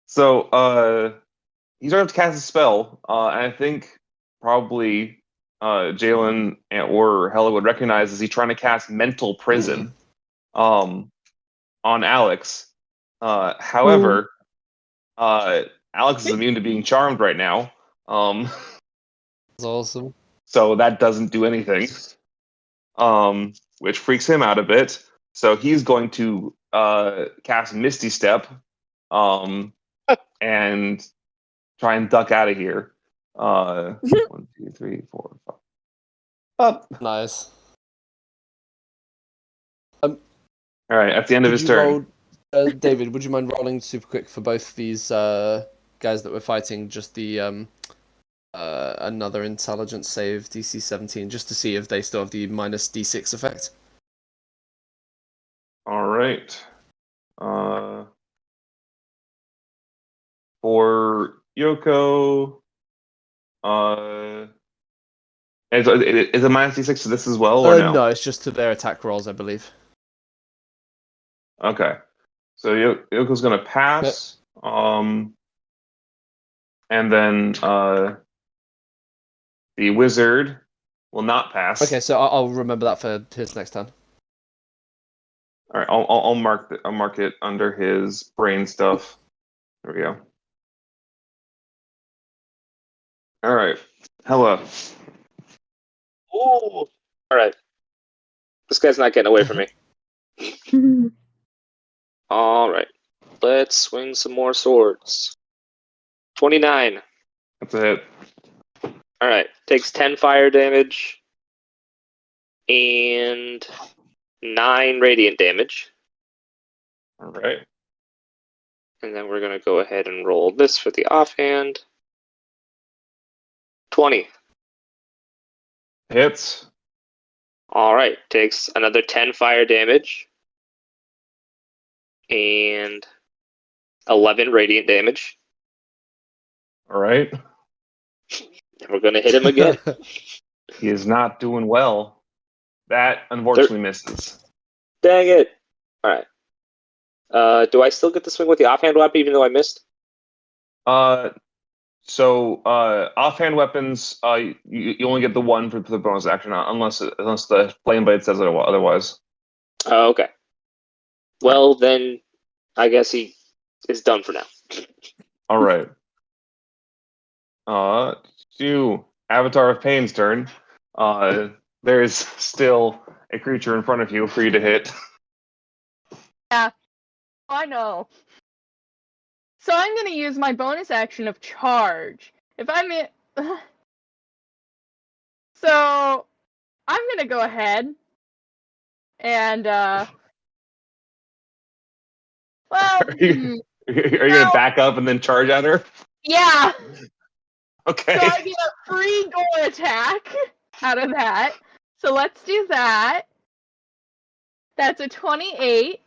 So he's going to cast a spell, and I think probably Jalen or Hella would recognize as he's trying to cast Mental Prison on Alex. However, Alex is immune to being charmed right now.
That's awesome.
So that doesn't do anything, which freaks him out a bit. So he's going to cast Misty Step and try and duck out of here. 1, 2, 3, 4, 5. Up.
Nice.
All right, that's the end of
Would
his
you
turn.
roll, David, would you mind rolling super quick for both these guys that we're fighting? Just the another intelligence save DC 17, just to see if they still have the minus D6 effect.
All right. For Yoko, is it minus D6 to this as well, or no?
No, it's just to their attack rolls, I believe.
Okay. So Yoko's gonna pass. And then the wizard will not pass.
Okay, so I'll remember that for his next turn.
All right, I'll mark it under his brain stuff. There we go. All right, Hella.
Ooh. All right. This guy's not getting away from me. All right. Let's swing some more swords. 29.
That's a hit.
All right. Takes 10 fire damage and 9 radiant damage.
All right.
And then we're going to go ahead and roll this for the offhand. 20.
Hits.
All right. Takes another 10 fire damage and 11 radiant damage.
All right.
And we're going to hit him again.
He is not doing well. That unfortunately misses.
Dang it. All right. Do I still get to swing with the offhand weapon even though I missed?
So offhand weapons, you only get the one for the bonus action, unless the flame blade says otherwise.
Oh, okay. Well, then I guess he is done for now.
All right. To Avatar of Pain's turn. There is still a creature in front of you for you to hit.
Yeah, I know. So I'm gonna use my bonus action of charge. If I'm in... So I'm gonna go ahead and well,
Are you gonna back up and then charge at her?
yeah.
Okay.
So I get a free gore attack out of that. So let's do that. That's a 28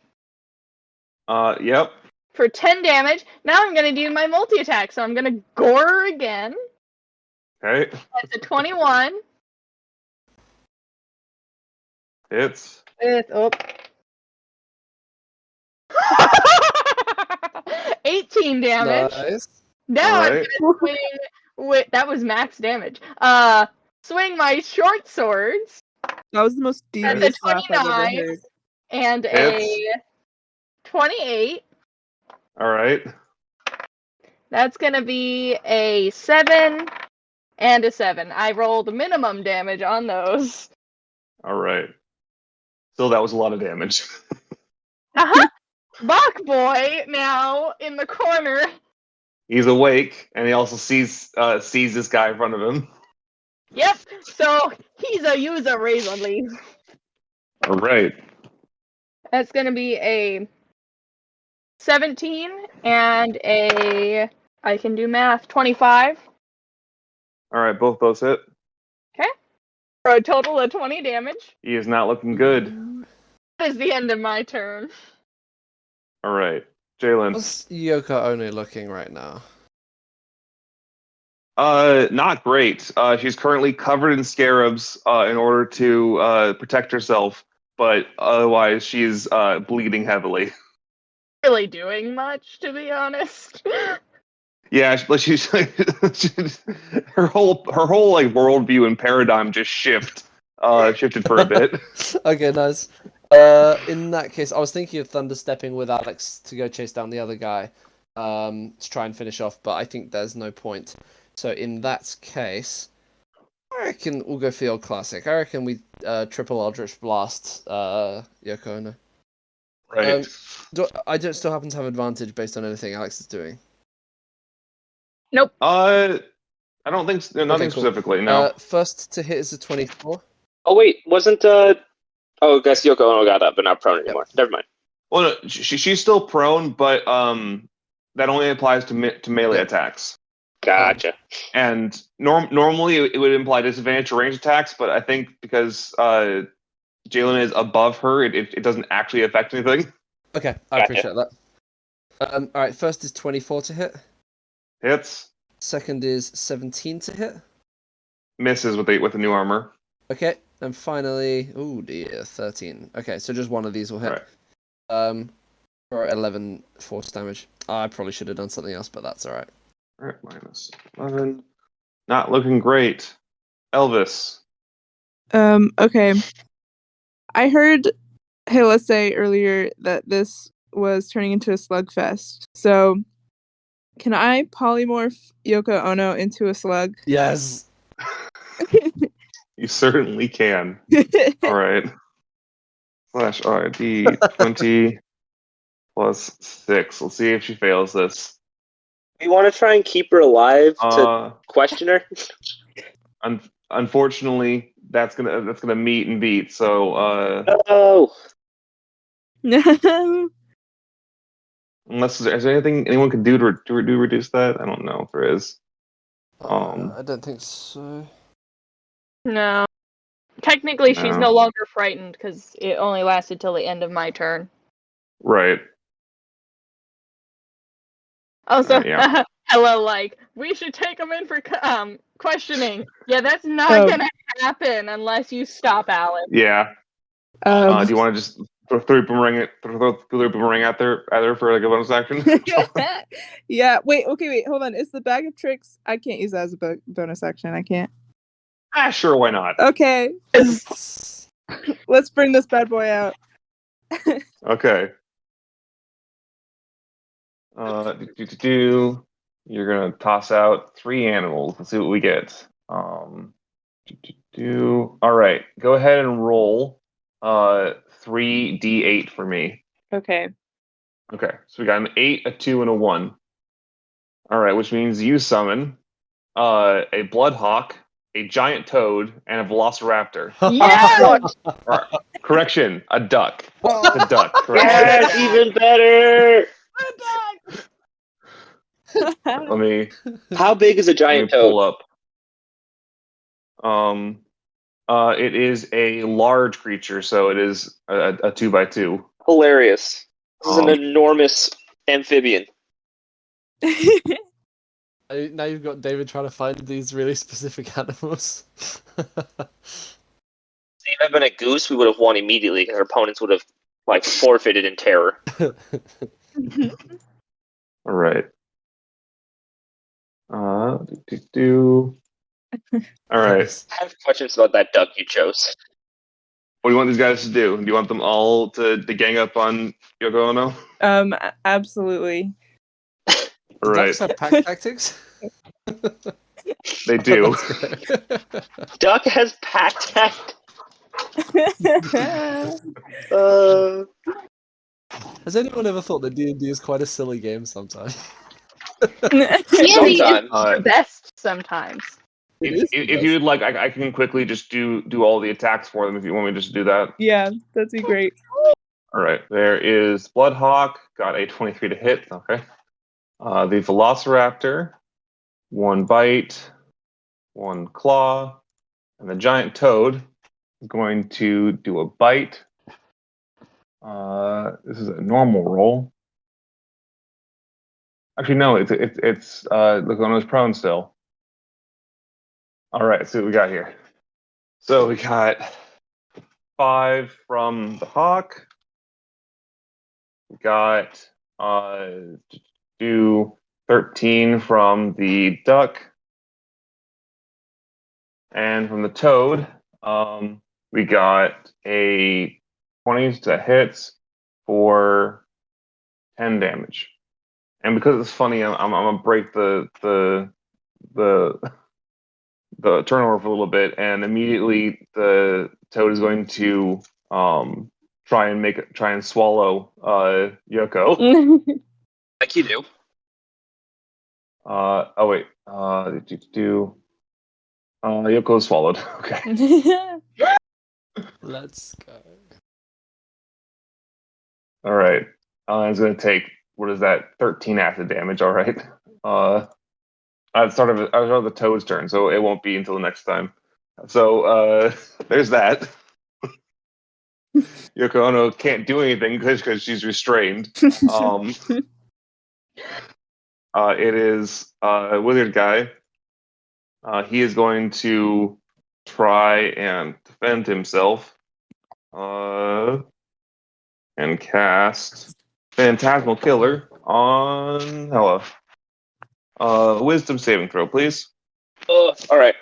Yep.
for 10 damage. Now I'm gonna do my multi-attack. So I'm gonna gore her again.
Okay.
That's a 21.
Hits.
With 18 damage.
Nice.
Now I'm
Alright.
gonna swing with that was max damage. Swing my short swords
That was the most devious laugh I've ever
29.
heard.
and
Hits.
a 28.
All right.
That's gonna be a 7 and a 7. I rolled minimum damage on those.
All right. Still, that was a lot of damage.
Bach boy now in the corner.
He's awake, and he also sees this guy in front of him.
Yep. So he's a user razor leaf.
All right.
That's gonna be a 17 and a I can do math 25.
All right. Both those hit.
For a total of 20 damage.
He is not looking good.
That is the end of my turn.
All right. Jalen.
How's Yoko only looking right now?
Not great. She's currently covered in scarabs in order to protect herself, but otherwise she's bleeding heavily.
Really doing much, to be honest.
Yeah, but she's her whole like worldview and paradigm just shifted for a bit.
Okay, nice. In that case, I was thinking of thunder stepping with Alex to go chase down the other guy, to try and finish off, but I think there's no point. So in that case, I reckon we'll go for the old classic. I reckon we triple Eldritch Blast Yoko Ono.
Right.
I don't still happen to have advantage based on anything Alex is doing.
Nope.
I don't think nothing
Okay, cool.
specifically. No.
First to hit is a 24.
Oh wait, wasn't Oh, I guess Yoko Ono got up, but not prone anymore. Never mind.
Well, no, she's still prone, but that only applies to melee
Yeah.
attacks.
Gotcha.
And normally it would imply disadvantage to range attacks, but I think because Jalen is above her, it doesn't actually affect anything.
Okay, I
Gotcha.
appreciate that. All right, first is 24 to hit.
Hits,
Second is 17 to hit.
misses with the new armor.
Okay, and finally, oh dear, 13. Okay, so just one of these will hit.
Right.
For 11 force damage. I probably should have done something else, but that's all right.
All right, minus 11. Not looking great. Elvis.
Okay. I heard Hela say earlier that this was turning into a slugfest. So, can I polymorph Yoko Ono into a slug?
Yes.
You certainly can. All right. Slash RD 20 plus 6. Let's see if she fails this.
We want to try and keep her alive to question her.
Unfortunately, that's gonna meet and beat. So
Oh,
No.
unless is there anything anyone can do to reduce that? I don't know if there is.
I don't think so.
No. Technically, she's
No.
no longer frightened because it only lasted till the end of my turn.
Right.
Also,
Yeah.
Hella like, we should take him in for questioning. Yeah, that's not
Oh.
gonna happen unless you stop Alex.
Yeah. Do you want to just throw a boomerang out there for like a bonus action?
Yeah. Wait. Hold on. Is the bag of tricks? I can't use that as a bonus action. I can't.
Sure. Why not?
Okay. Let's bring this bad boy out.
Okay. You're gonna toss out 3 animals. Let's see what we get. All right. Go ahead and roll 3d8 for me.
Okay.
Okay. So we got an 8, a 2, and a 1. All right, which means you summon a bloodhawk, a giant toad, and a velociraptor.
Yeah!
Correction, a duck. It's a duck. Correction.
yes, even better.
Let me
How big is a giant
pull
toad?
up. It is a large creature, so it is a 2x2.
Hilarious. This is an enormous amphibian.
Now you've got David trying to find these really specific animals.
If it had been a goose, we would have won immediately because our opponents would have forfeited in terror.
All right. All right.
I have questions about that duck you chose.
What do you want these guys to do? Do you want them all to gang up on Yoko Ono?
Absolutely.
All right.
Ducks have pack tactics?
They do.
Duck has pack tactics.
Has anyone ever thought that D&D is quite a silly game sometimes?
Candy is
Sometimes.
the best sometimes.
If you would like, I can quickly just do all the attacks for them if you want me to just do that.
Yeah, that'd be great.
All right. There is Bloodhawk, got a 23 to hit. Okay. The Velociraptor, 1 bite, 1 claw, and the giant toad is going to do a bite. This is a normal roll. Actually, no, it's Lugono's prone still. All right, see what we got here. So we got 5 from the hawk. We got do 13 from the duck, and from the toad, we got a 20 to hits for 10 damage. And because it's funny, I'm gonna break the turnover for a little bit, and immediately the toad is going to try and swallow Yoko.
Like you do.
Oh wait, Yoko is swallowed. Okay.
Let's go.
All right. It's going to take, what is that, 13 acid damage, all right. I'd start of the toad's turn, so it won't be until the next time. So there's that. Yoko Ono can't do anything because she's restrained. It is wizard guy. He is going to try and defend himself. And cast Phantasmal Killer on Hella. Wisdom saving throw, please.
All right.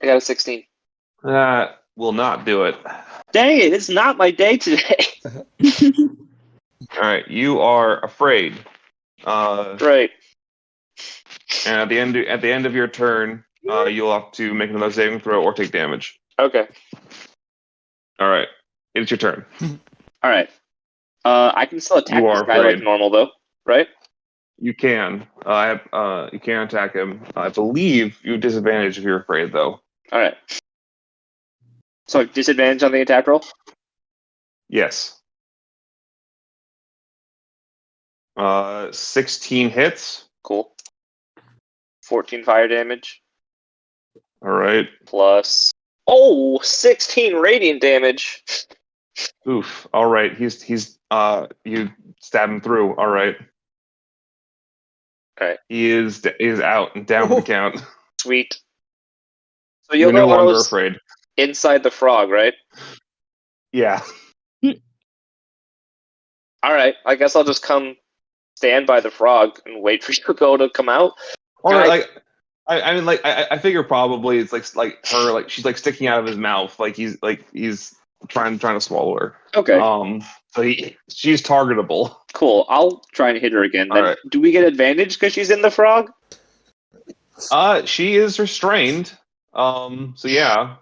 I got a 16.
That will not do it.
Dang it! It's not my day today.
All right, you are afraid.
Right.
And at the end of your turn, you'll have to make another saving throw or take damage.
Okay.
All right, it's your turn.
All right. I can still attack
You
this
are
guy like
afraid.
normal, though, right?
You can. You can attack him. I believe you have disadvantage if you're afraid, though.
All right. So disadvantage on the attack roll?
Yes. 16 hits.
Cool. 14 fire damage.
All right.
Plus 16 radiant damage.
Oof. All right. He's you stab him through. All right.
All right.
He is out and down for the count.
Sweet. So
You're no
Yoko
longer
Ono's
afraid.
inside the frog, right?
Yeah.
All right. I guess I'll just come stand by the frog and wait for Yoko to come out.
Or
Can I-
like, I mean, like, I figure probably it's like her, like she's like sticking out of his mouth, like he's trying to swallow her.
Okay.
So she's targetable.
Cool. I'll try and hit her again. Then,
All right.
do we get advantage because she's in the frog?
She is restrained. So yeah.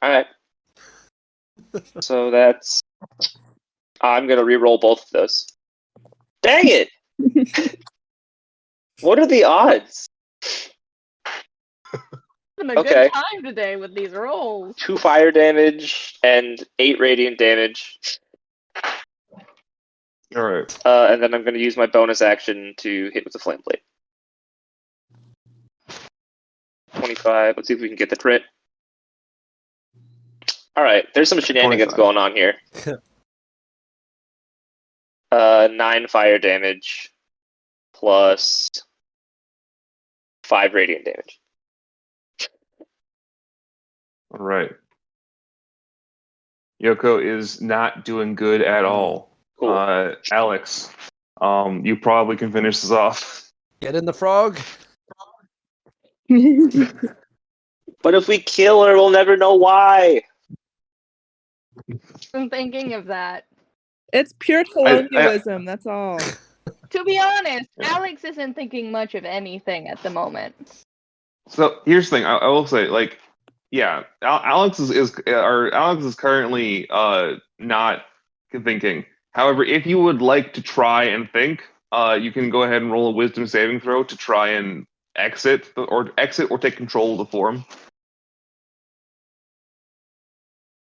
All right. So that's. I'm gonna re-roll both of those. Dang it! What are the odds?
Having a
Okay.
good time today with these rolls.
2 fire damage and 8 radiant damage.
All right.
And then I'm going to use my bonus action to hit with the flame blade. 25. Let's see if we can get the crit. All right, there's some shenanigans
25.
going on here. 9 fire damage plus 5 radiant damage.
All right. Yoko is not doing good at all.
Cool.
Alex, you probably can finish this off.
Get in the frog.
But if we kill her, we'll never know why.
I'm thinking of that.
It's pure colonialism, that's all.
To be honest, Alex isn't thinking much of anything at the moment.
So here's the thing. I will say, like, yeah, Alex is currently not thinking. However, if you would like to try and think, you can go ahead and roll a wisdom saving throw to try and exit or take control of the form.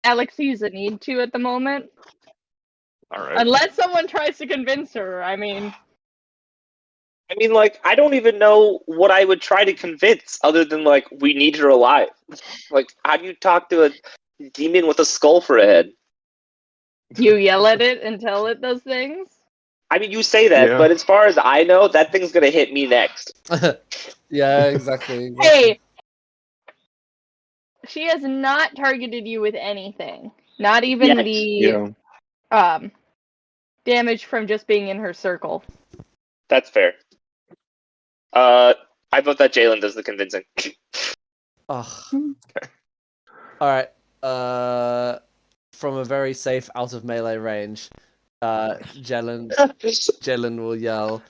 Alex sees a need to at the moment.
All right.
Unless someone tries to convince her, I mean...
Like, I don't even know what I would try to convince other than, like, we need her alive. Like, how do you talk to a demon with a skull for a head?
You yell at it until it does things?
I mean, you say that,
Yeah.
but as far as I know, that thing's gonna hit me next.
Yeah, exactly.
Hey, she has not targeted you with anything. Not even
Yes.
the damage from just being in her circle.
That's fair. I vote that Jalen does the convincing.
Ugh. All right. From a very safe out of melee range, Jelen will yell.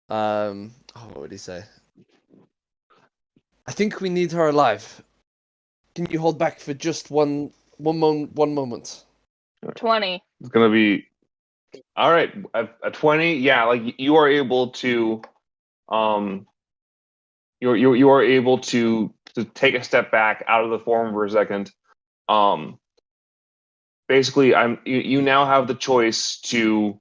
What would he say? I think we need her alive. Can you hold back for just one moment?
20.
It's gonna be all right. A 20, yeah. Like you are able to, you are able to take a step back out of the form for a second. Basically, you now have the choice to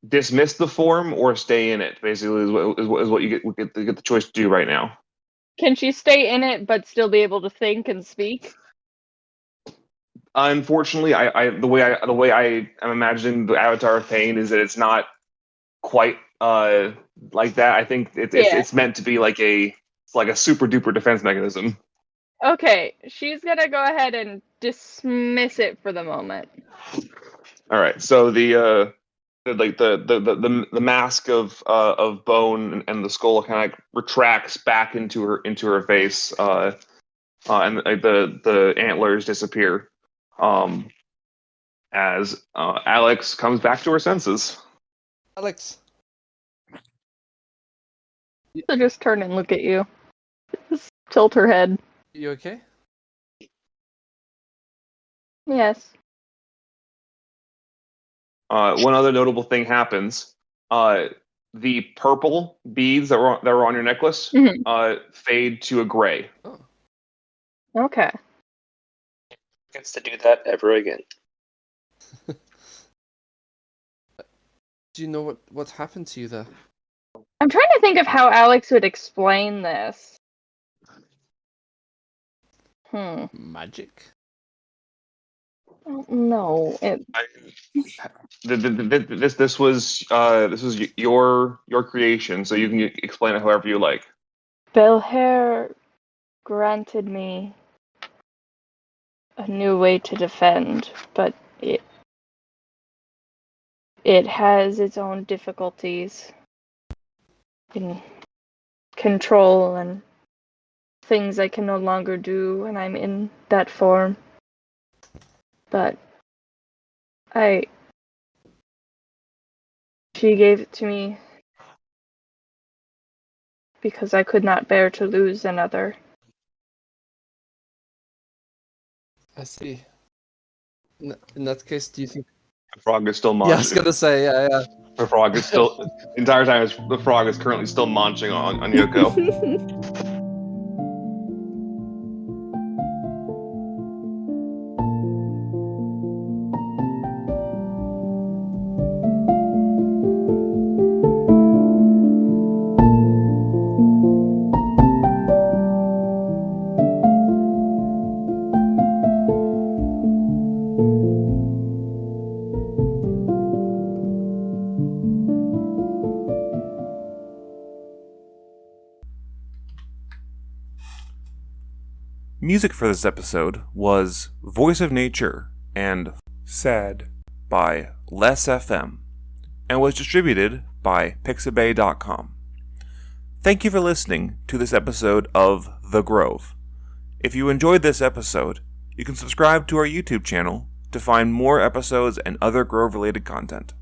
dismiss the form or stay in it. Basically, is what you get the choice to do right now.
Can she stay in it but still be able to think and speak?
Unfortunately, the way I am imagining the Avatar of Pain is that it's not quite like that. I think it's meant to be like a super duper defense mechanism.
Okay, she's gonna go ahead and dismiss it for the moment.
All right, so the mask of bone and the skull kind of retracts back into her face, and the antlers disappear. As Alex comes back to her senses.
Alex.
So just turn and look at you. Just tilt her head.
You okay?
Yes.
One other notable thing happens. The purple beads that were on your necklace fade to a gray.
Oh.
Okay.
Gets to do that ever again.
Do you know what happened to you there?
I'm trying to think of how Alex would explain this.
Magic?
No.
This was your creation, so you can explain it however you like.
Belhair granted me a new way to defend, but it has its own difficulties in control and things I can no longer do when I'm in that form. But she gave it to me because I could not bear to lose another.
I see. In that case, do you think...
The frog is still munching.
Yeah, I was gonna say, yeah.
The frog is still... the entire time, the frog is currently still munching on Yoko.
Music for this episode was Voice of Nature and Sad by Les FM and was distributed by Pixabay.com. Thank you for listening to this episode of The Grove. If you enjoyed this episode, you can subscribe to our YouTube channel to find more episodes and other Grove-related content.